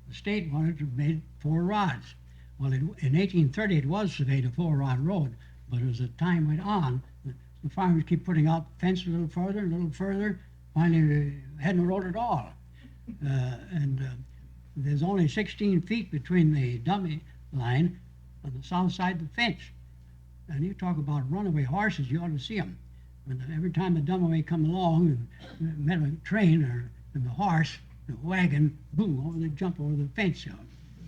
The state wanted to make 4 rods. Well, in 1830 it was made a 4-rod road, but as the time went on, the farmers keep putting out the fence a little further. Finally, we had no road at all. There's only 16 feet between the dummy line on the south side of the fence. And you talk about runaway horses, you ought to see them. Every time the dummy come along and met a train or a horse, a wagon, boom, over they jump over the fence.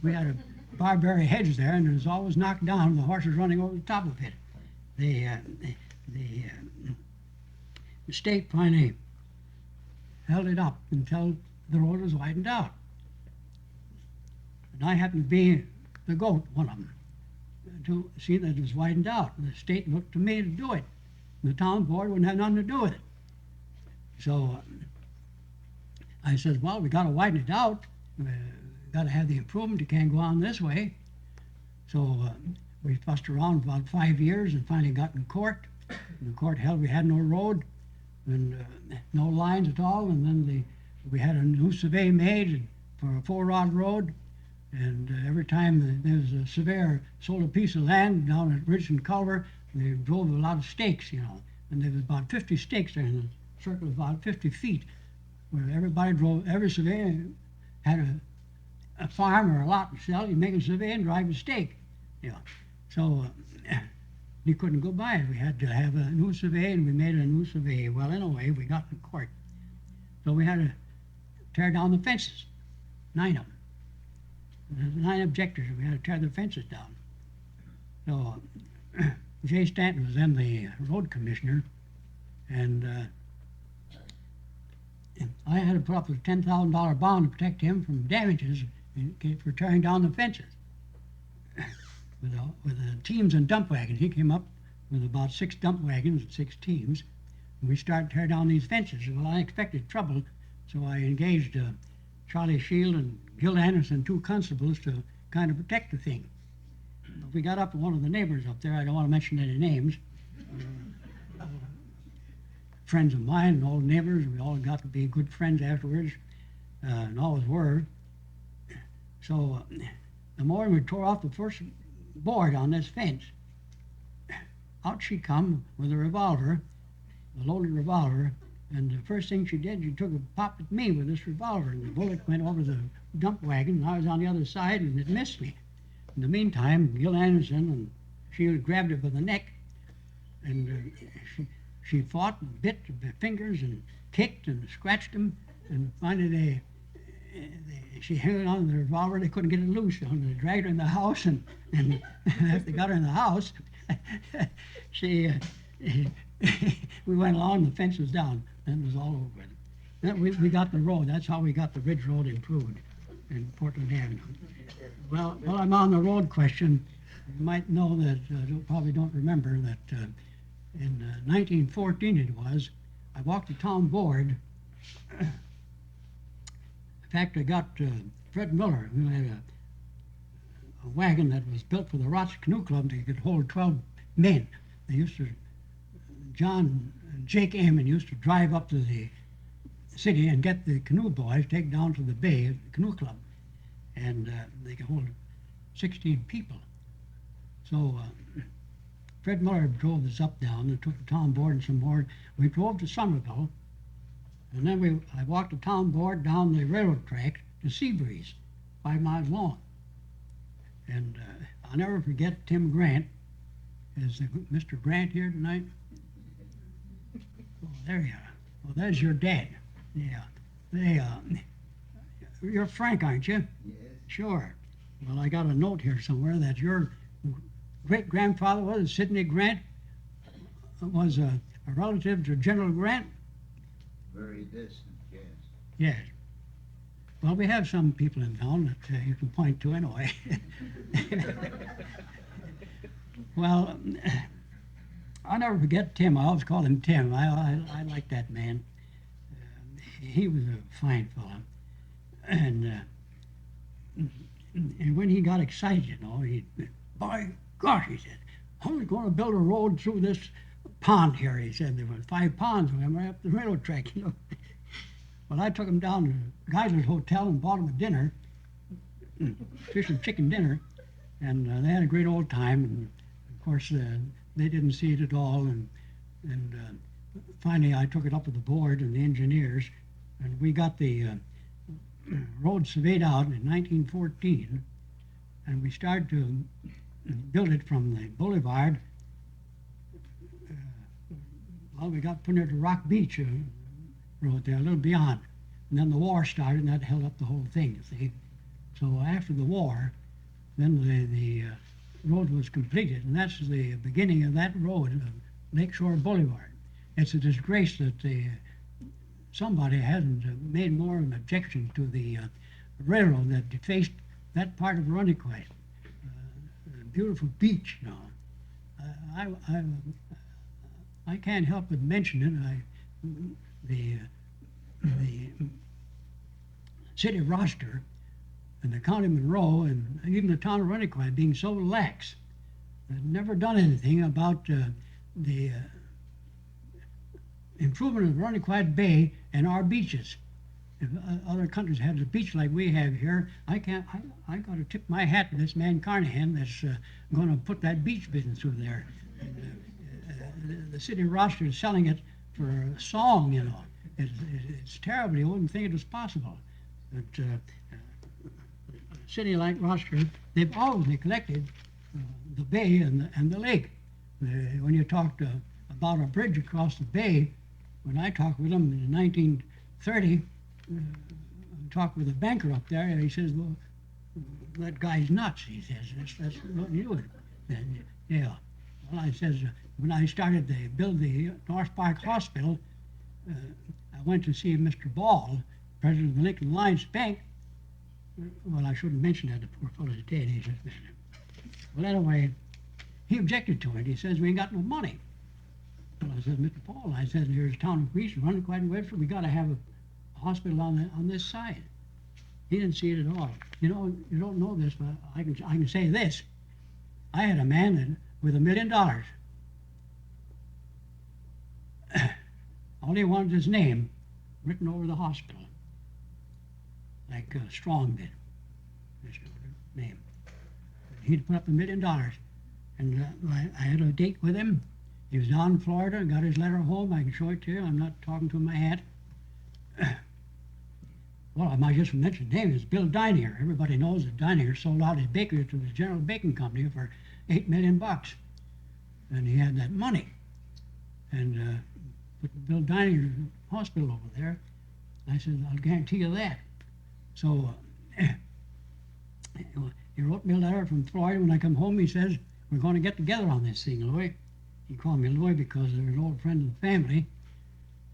We had a barberry hedge there, and it was always knocked down, the horses running over the top of it. The state finally held it up until the road was widened out. And I happened to be the goat, one of them, to see that it was widened out. And the state looked to me to do it. And the town board wouldn't have nothing to do with it. So I said, well, we got to widen it out. We got to have the improvement. You can't go on this way. So we fussed around for about 5 years and finally got in court. And the court held we had no road and no lines at all. And then we had a new survey made for a 4-rod road. And every time there was a surveyor sold a piece of land down at Ridge and Culver, they drove a lot of stakes, And there was about 50 stakes there in a circle of about 50 feet, where everybody drove, every surveyor had a farm or a lot to sell. You make a survey and drive a stake, So you couldn't go by it. We had to have a new survey, and we made a new survey. Well, in a way, we got in court. So we had to tear down the fences, 9 of them. There's 9 objectors, and we had to tear the fences down. So Jay Stanton was then the road commissioner, and I had to put up a $10,000 bond to protect him from damages for tearing down the fences. With the teams and dump wagons, he came up with about 6 dump wagons and 6 teams, and we started to tear down these fences. Well, I expected trouble, so I engaged Charlie Shield and Gil Anderson, 2 constables, to kind of protect the thing. But we got up with one of the neighbors up there. I don't want to mention any names. Friends of mine and old neighbors. We all got to be good friends afterwards, and always were. So the morning we tore off the first board on this fence, out she come with a revolver, a loaded revolver, and the first thing she did, she took a pop at me with this revolver, and the bullet went over the dump wagon, and I was on the other side, and it missed me. In the meantime, Gil Anderson and she grabbed her by the neck, and she fought and bit her fingers and kicked and scratched them, and finally she hung on to the revolver. They couldn't get it loose. So they dragged her in the house, and after they got her in the house, we went along, the fence was down, and it was all over with. Then we got the road. That's how we got the Ridge Road improved in Portland Avenue. Well, while I'm on the road question, you might know that, probably don't remember, that in 1914 it was, I walked the town board. In fact, I got Fred Miller, who had a wagon that was built for the Rochester Canoe Club that could hold 12 men. They used to, John and Jake Amon used to drive up to the city and get the canoe boys, take down to the bay at the canoe club. and they could hold 16 people. So Fred Miller drove us up down and took the town board and some more. We drove to Somerville, and then I walked the town board down the railroad track to Seabreeze, 5 miles long. And I'll never forget Tim Grant. Is Mr. Grant here tonight? Oh, there you are. Well, there's your dad. Yeah. You're Frank, aren't you? Yes. Sure. Well, I got a note here somewhere that your great-grandfather was Sidney Grant, was a relative to General Grant? Very distant, yes. Yes. Well, we have some people in town that you can point to anyway. Well, I'll never forget Tim. I always called him Tim. I like that man. He was a fine fellow. And when he got excited, you know, by gosh, he said, I'm going to build a road through this pond here. He said there were 5 ponds right up the railroad track, you know. Well, I took him down to Geisler's Hotel and bought him a dinner, fish and chicken dinner, and they had a great old time. And of course, they didn't see it at all. And finally, I took it up with the board and the engineers, and we got the road surveyed out in 1914, and we started to build it from the boulevard. Well, we got put near to Rock Beach road there, a little beyond. And then the war started, and that held up the whole thing, you see. So after the war, then the road was completed, and that's the beginning of that road, Lakeshore Boulevard. It's a disgrace that somebody hasn't made more of an objection to the railroad that defaced that part of Irondequoit. Beautiful beach, you know. I can't help but mention it. The city of Rochester and the county of Monroe and even the town of Irondequoit being so lax, they've never done anything about the improvement of Irondequoit Bay and our beaches. If other countries have a beach like we have here, I got to tip my hat to this man Carnahan that's going to put that beach business through there. The city of Rochester is selling it for a song, you know. It's terrible. You wouldn't think it was possible. But a city like Rochester, they've always neglected the bay and the lake. When you talked about a bridge across the bay, when I talked with them in 1930, talked with a banker up there, and he says, well, that guy's nuts, he says. That's what you do. And, yeah. Well, I says, when I started to build the North Park Hospital, I went to see Mr. Ball, president of the Lincoln Alliance Bank. Well, I shouldn't mention that, the poor fellow's dead. He says, well, anyway, he objected to it. He says, we ain't got no money. Well, I said, Mr. Paul, I said, here's a town of Greece, running quite in Webster. We got to have a hospital on this side. He didn't see it at all. You know, you don't know this, but I can say this. I had a man with $1 million. All he wanted his name written over the hospital, like Strong did. His name. He'd put up $1 million, and I had a date with him. He was down in Florida and got his letter home. I can show it to you. I'm not talking to my hat. Well, I might just mention his name. It's Bill Dinier. Everybody knows that Dinier sold out his bakery to the General Baking Company for $8 million. And he had that money. And put Bill Dinier's hospital over there. I said, I'll guarantee you that. So he wrote me a letter from Florida. When I come home, he says, we're going to get together on this thing, Louis. He called me Louis because they're an old friend of the family.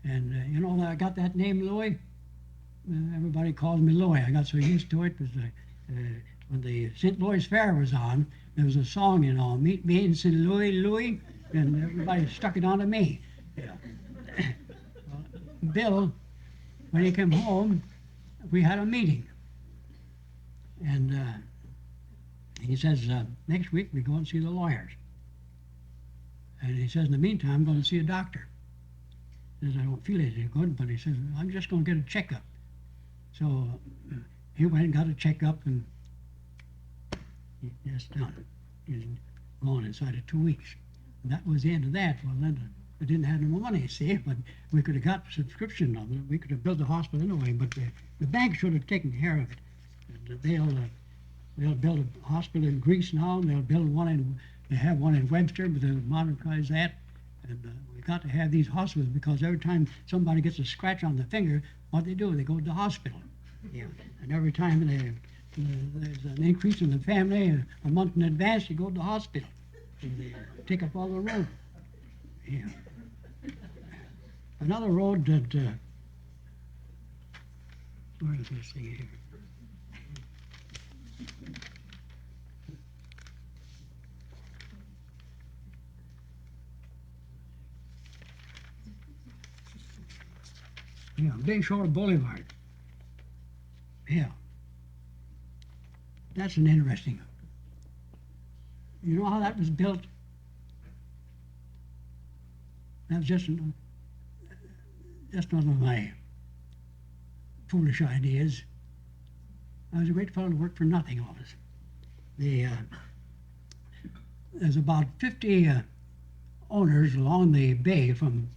And you know, I got that name, Louis. Everybody calls me Louis. I got so used to it because when the St. Louis Fair was on, there was a song, you know, meet me in St. Louis, Louis, and everybody stuck it onto me. Yeah. Well, Bill, when he came home, we had a meeting. And he says, next week we go and see the lawyers. And he says, in the meantime, I'm going to see a doctor. He says, I don't feel any good, but he says, I'm just going to get a checkup. So he went and got a checkup, and Just done. He's gone inside of 2 weeks. And that was the end of that. Well, then we didn't have no more money, see, but we could have got subscription of it. We could have built a hospital anyway, but the bank should have taken care of it. And they'll build a hospital in Greece now, and they'll build one they have one in Webster, but they'll modernize that. And we got to have these hospitals because every time somebody gets a scratch on the finger, what they do, they go to the hospital. Yeah. And every time there's an increase in the family, a month in advance, you go to the hospital. And they take up all the road. Yeah. Another road that, where is this thing here? Yeah, Bayshore Boulevard. Yeah. That's an interesting. You know how that was built? That was just one of my foolish ideas. I was a great fellow to work for nothing always. There's about 50 owners along the bay from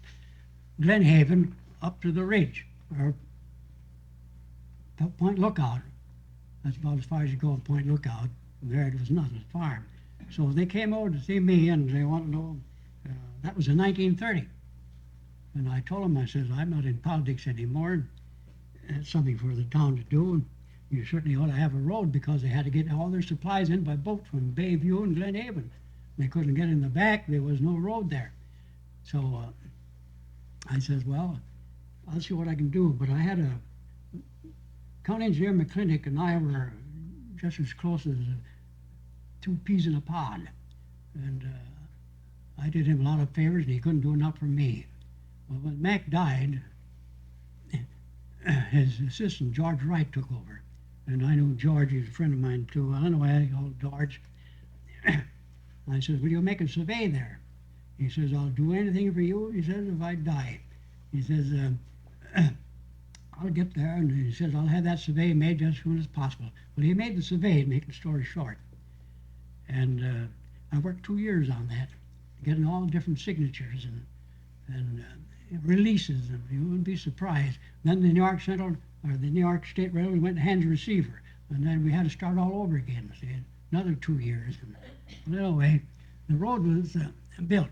Glenhaven up to the ridge, or Point Lookout. That's about as far as you go at Point Lookout. From there it was nothing, a farm. So they came over to see me and they wanted to know, that was in 1930. And I told them, I said, I'm not in politics anymore. It's something for the town to do. And you certainly ought to have a road because they had to get all their supplies in by boat from Bayview and Glenhaven. They couldn't get in the back. There was no road there. So I said, well, I'll see what I can do. But I had a county engineer McClintock and I were just as close as two peas in a pod. And I did him a lot of favors and he couldn't do enough for me. Well, when Mac died, his assistant, George Wright, took over. And I knew George, he's a friend of mine too. Well, anyway, I called George. I said, will you make a survey there? He says, I'll do anything for you, he says, if I die. He says, I'll get there, and he says, I'll have that survey made just as soon as possible. Well, he made the survey, to make the story short. And I worked 2 years on that, getting all different signatures and releases, and you wouldn't be surprised. Then the New York Central, or the New York State Railroad went to hand the receiver, and then we had to start all over again, see, another 2 years. But anyway, the road was built.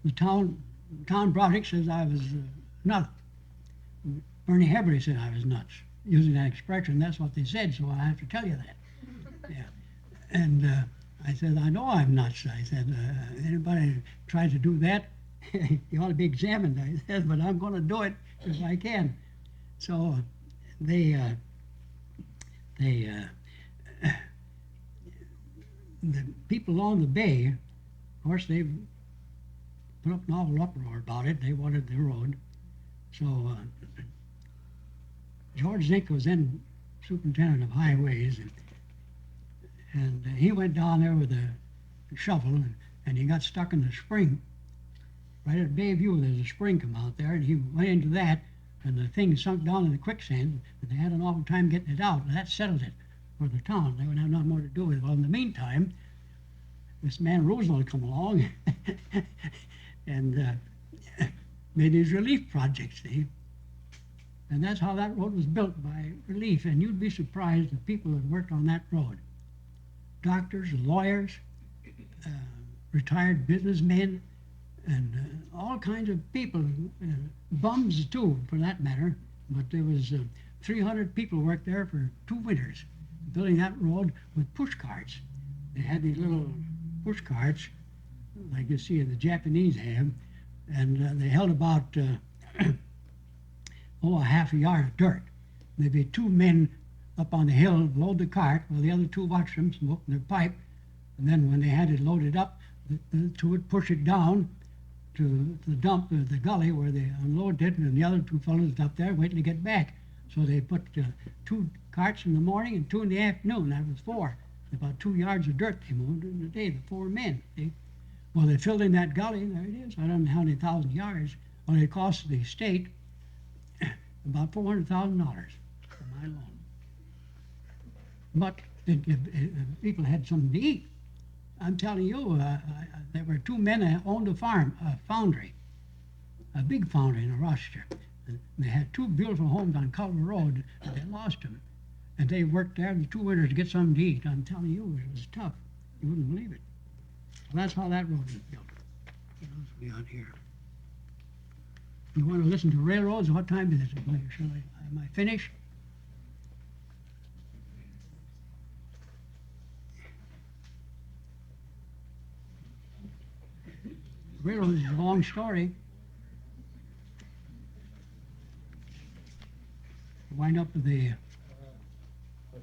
The town project says I was nuts. Bernie Heberly said I was nuts, using that expression. That's what they said, so I have to tell you that. Yeah. And I said, I know I'm nuts. I said, anybody tries to do that, you ought to be examined. I said, but I'm going to do it if I can. So the people along the bay, of course, they put up an awful uproar about it. They wanted the road. So George Zink was then superintendent of highways, and he went down there with a shovel, and he got stuck in the spring. Right at Bayview, there's a spring come out there, and he went into that, and the thing sunk down in the quicksand, and they had an awful time getting it out, and that settled it for the town. They wouldn't have nothing more to do with it. Well, in the meantime, this man Roosevelt come along and made these relief projects, see? And that's how that road was built, by relief. And you'd be surprised the people that worked on that road. Doctors, lawyers, retired businessmen, and all kinds of people, bums too, for that matter. But there was 300 people worked there for 2 winters, building that road with push carts. They had these little push carts, like you see the Japanese have, and they held about a half a yard of dirt. There'd be 2 men up on the hill load the cart, while the other 2 watched them smoking their pipe, and then when they had it loaded up, the 2 would push it down to the dump, the gully where they unloaded it, and the other 2 fellows up there waiting to get back. So they put 2 carts in the morning and 2 in the afternoon. That was 4. About 2 yards of dirt they moved in a day, the 4 men. See? Well, they filled in that gully, and there it is. I don't know how many thousand yards. Well, it cost the state about $400,000 for my loan. but people had something to eat. I'm telling you, there were two men that owned a farm, a foundry, a big foundry in Rochester. And they had two beautiful homes on Culver Road, and they lost them. And they worked there the 2 winters to get something to eat. I'm telling you, it was tough. You wouldn't believe it. Well, that's how that road was built. What else we got here? You want to listen to railroads? What time is it? Am I finished? Railroads is a long story. Wind up with the. I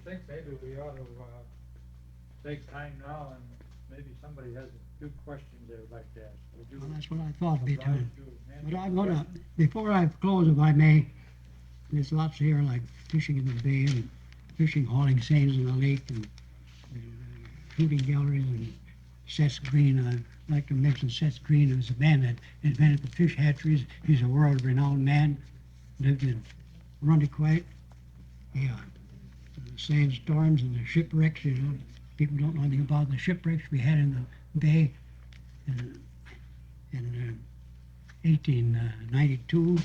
think maybe we ought to take time now, and maybe somebody has a few questions they would like to ask. Would you Well, that's what I thought would be oblige time. to answer But I'm the gonna, question? before I close, if I may, there's lots here like fishing in the bay and fishing, hauling seines in the lake and shooting galleries and Seth Green. I'd like to mention Seth Green, who's the man that invented the fish hatcheries. He's a world-renowned man, lived in Irondequoit. Yeah, the sandstorms and the shipwrecks, you know. People don't know anything about the shipwrecks we had in the bay in 1892.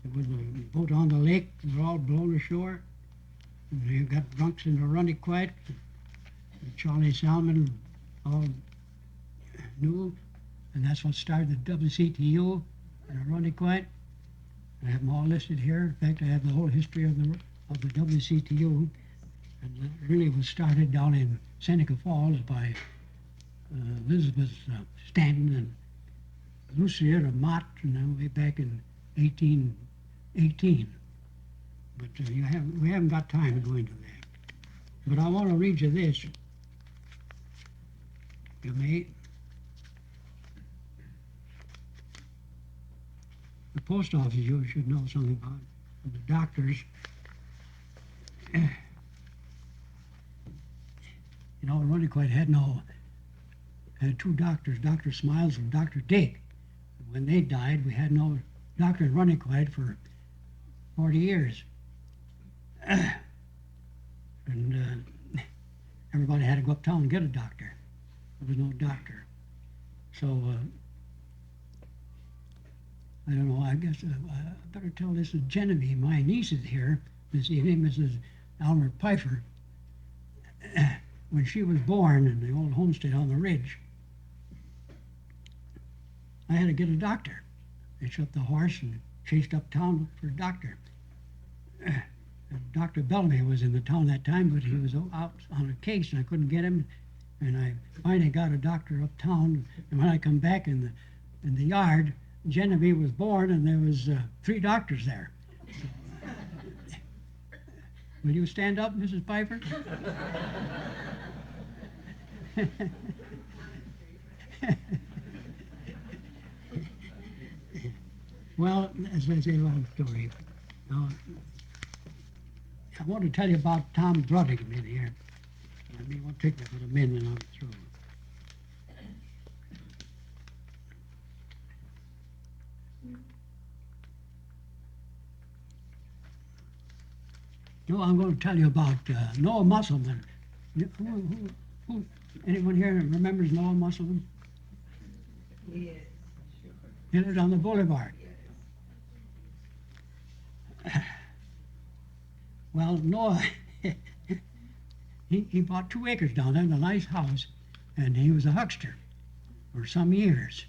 There was a boat on the lake, they were all blown ashore. And you got drunks in the Irondequoit. Charlie Salmon all knew, and that's what started the WCTU in Irondequoit. I have them all listed here. In fact, I have the whole history of the WCTU. And it really was started down in Seneca Falls by Elizabeth Stanton and Lucia Mott, way back in 1818. But we haven't got time to go into that. But I want to read you this. You may. The post office you should know something about. The doctors. You know, Irondequoit had two doctors, Dr. Smiles and Dr. Dig. When they died, we had no doctor in Irondequoit for 40 years. And everybody had to go uptown and get a doctor. There was no doctor. So, I don't know, I guess I better tell this to Genevieve. My niece is here this evening, Mrs. Elmer Pfeiffer. When she was born in the old homestead on the ridge, I had to get a doctor. They shut the horse and chased uptown for a doctor. And Dr. Bellamy was in the town that time, but he was out on a case and I couldn't get him. And I finally got a doctor uptown. And when I come back in the yard, Genevieve was born and there was 3 doctors there. Will you stand up, Mrs. Pfeiffer? Well, as I say, a long story. Now, I want to tell you about Tom Brodigan in here. I mean, it won't take me but a minute and I'm through. No, I'm going to tell you about Noah Musselman. Who, anyone here remembers Noah Musselman? Yes. He lived on the boulevard. Well, Noah, he bought 2 acres down there in a nice house, and he was a huckster for some years.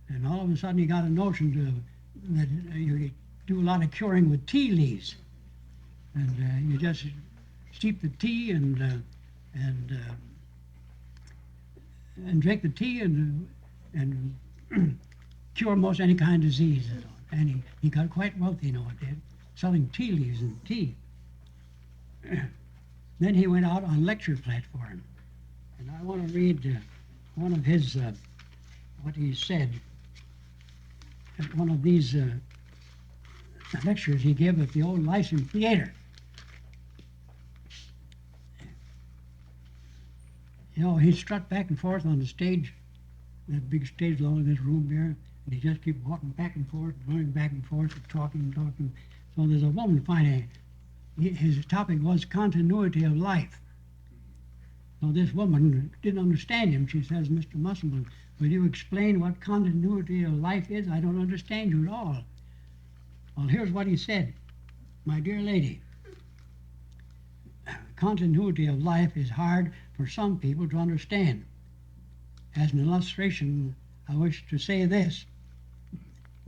And all of a sudden he got a notion that you do a lot of curing with tea leaves. And you just steep the tea and drink the tea and cure most any kind of disease. And he got quite wealthy, you know, did, selling tea leaves and tea. Then he went out on lecture platform. And I want to read one of his, what he said at one of these lectures he gave at the old Lyceum Theater. You know, he'd strut back and forth on the stage, that big stage along in this room here, and he just keep walking back and forth, running back and forth, and talking. So there's a woman finally, his topic was continuity of life. So this woman didn't understand him. She says, Mr. Musselman, will you explain what continuity of life is? I don't understand you at all. Well, here's what he said. My dear lady, continuity of life is hard for some people to understand. As an illustration, I wish to say this.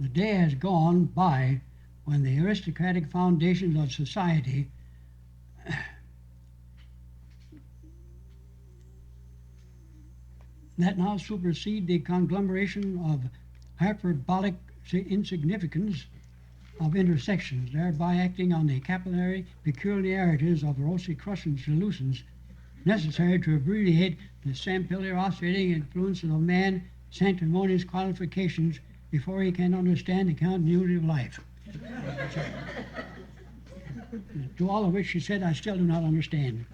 The day has gone by when the aristocratic foundations of society that now supersede the conglomeration of hyperbolic insignificance of intersections, thereby acting on the capillary peculiarities of Rosicrucian solutions necessary to abbreviate the samplily oscillating influence of man's sanctimonious qualifications before he can understand the continuity of life. To all of which she said, I still do not understand.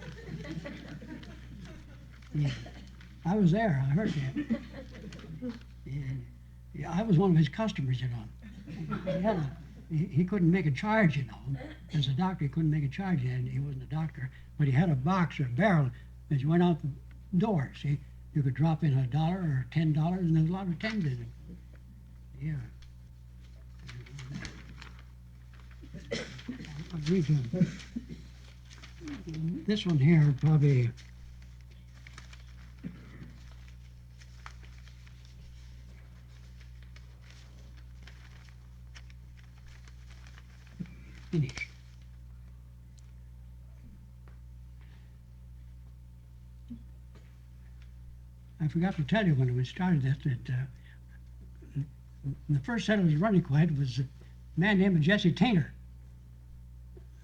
Yeah. I was there, I heard that. Yeah, I was one of his customers, you know. He couldn't make a charge, you know. As a doctor, he couldn't make a charge, and he wasn't a doctor. But he had a box or a barrel as you went out the door, see. You could drop in $1 or $10, and there's a lot of tens in it. Yeah. I'll read you. This one here probably finished. I forgot to tell you when we started this that the first settlers of Irondequoit was a man named Jesse Tainter.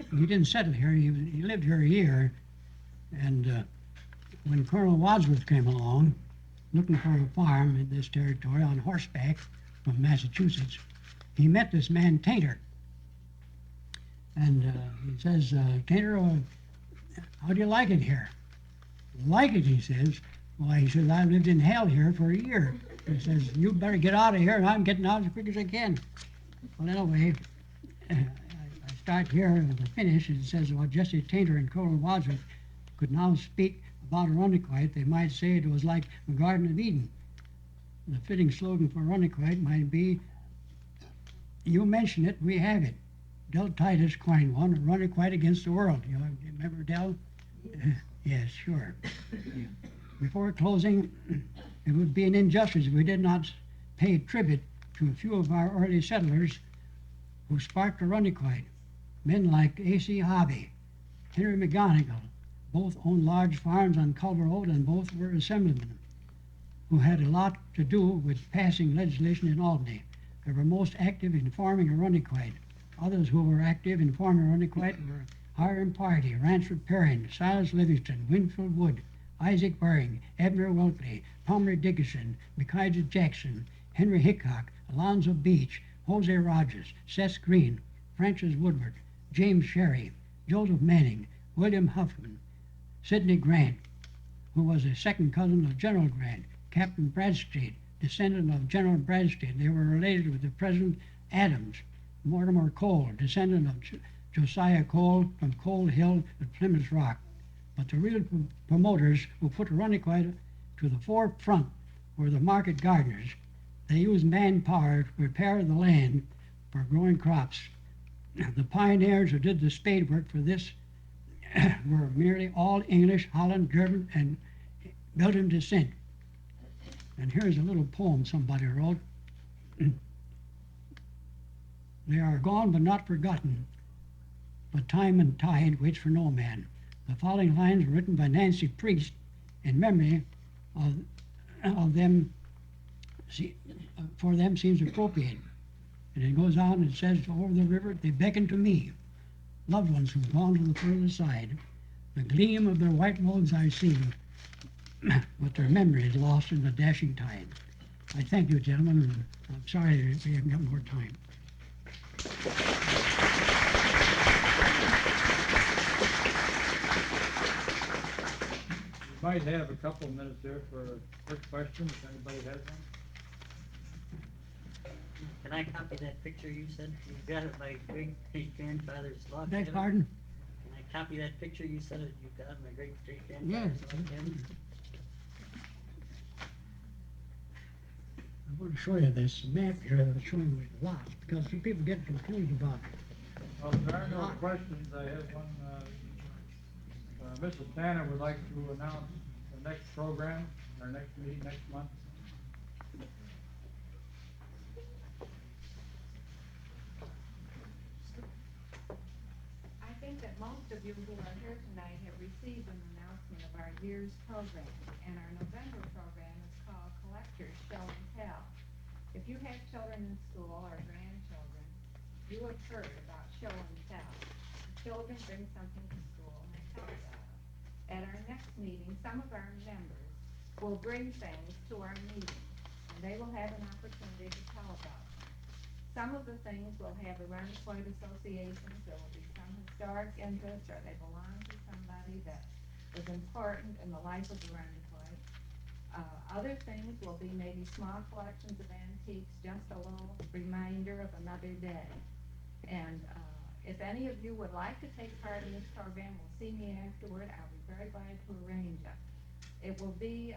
He didn't settle here. He lived here a year, and when Colonel Wadsworth came along, looking for a farm in this territory on horseback from Massachusetts, he met this man Tainter, and he says, "Tainter, how do you like it here?" "Like it," he says. "Why," he says, "I lived in hell here for a year." He says, "You better get out of here, and I'm getting out as quick as I can." Well, anyway, I start here and the finish. It says, "Well, Jesse Tainter and Colonel Wadsworth could now speak about Irondequoit. They might say it was like the Garden of Eden." The fitting slogan for Irondequoit might be, "You mention it, we have it." Del Titus coined one, Irondequoit against the world. You remember Del? Yes, sure. Yeah. Before closing, it would be an injustice if we did not pay tribute to a few of our early settlers who sparked Irondequoit. Men like A.C. Hobby, Henry McGonigal, both owned large farms on Culver Road and both were assemblymen who had a lot to do with passing legislation in Albany. They were most active in forming Irondequoit. Others who were active in forming Irondequoit were Hiram Party, Ransford Perrin, Silas Livingston, Winfield Wood, Isaac Baring, Abner Welkley, Palmer Dickinson, Micaiah Jackson, Henry Hickok, Alonzo Beach, Jose Rogers, Seth Green, Francis Woodward, James Sherry, Joseph Manning, William Huffman, Sidney Grant, who was a second cousin of General Grant, Captain Bradstreet, descendant of General Bradstreet. They were related with the President Adams, Mortimer Cole, descendant of Josiah Cole from Coal Hill at Plymouth Rock. But the real promoters who put Irondequoit to the forefront were the market gardeners. They used manpower to prepare the land for growing crops. The pioneers who did the spade work for this were merely all English, Holland, German, and Belgian descent. And here's a little poem somebody wrote. They are gone but not forgotten, but time and tide waits for no man. The following lines were written by Nancy Priest in memory of them, for them seems appropriate. And it goes on and says, over the river they beckon to me, loved ones who've gone to the further side. The gleam of their white robes I see, but their memory is lost in the dashing tide. I thank you, gentlemen, and I'm sorry we haven't got more time. We might have a couple of minutes there for a quick question, if anybody has one. Can I copy that picture you said you got at my great-great-grandfather's log Beg cabin? pardon? Can I copy of that picture you said that you've got, my great great Yes. grandfather. I want to show you this map here that's showing you a lot, because some people get confused about it. Well, if there are no questions, I have one, Mrs. Tanner would like to announce the next program, our next meeting next month. I think that most of you who are here tonight have received an announcement of our year's program, and our November program is called Collectors Show and Tell. If you have children in school or grandchildren, you have heard about show and tell. The children bring something to school and they tell about it. At our next meeting, some of our members will bring things to our meeting, and they will have an opportunity to tell about them. Some of the things will have Irondequoit associations, there will be some historic interest, or they belong to somebody that was important in the life of Irondequoit. Other things will be maybe small collections of antiques, just a little reminder of another day. And if any of you would like to take part in this program, will see me afterward. I'll be very glad to arrange it. It will be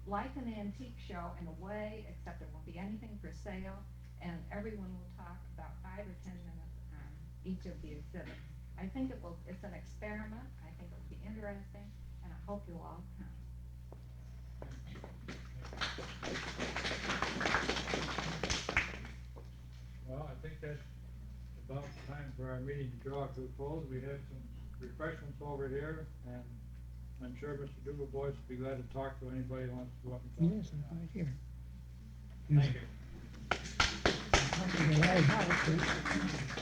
like an antique show in a way, except there won't be anything for sale, and everyone will talk about 5 or 10 minutes on each of the exhibits. I think it's an experiment. I think it'll be interesting, and I hope you'll all come. Well, I think that's about time for our meeting to draw to a close. We have some refreshments over here, and I'm sure Mr. Dubelbeiss would be glad to talk to anybody who wants to go up and talk. Yes, I'm right here. Thank you. Talk to the White House.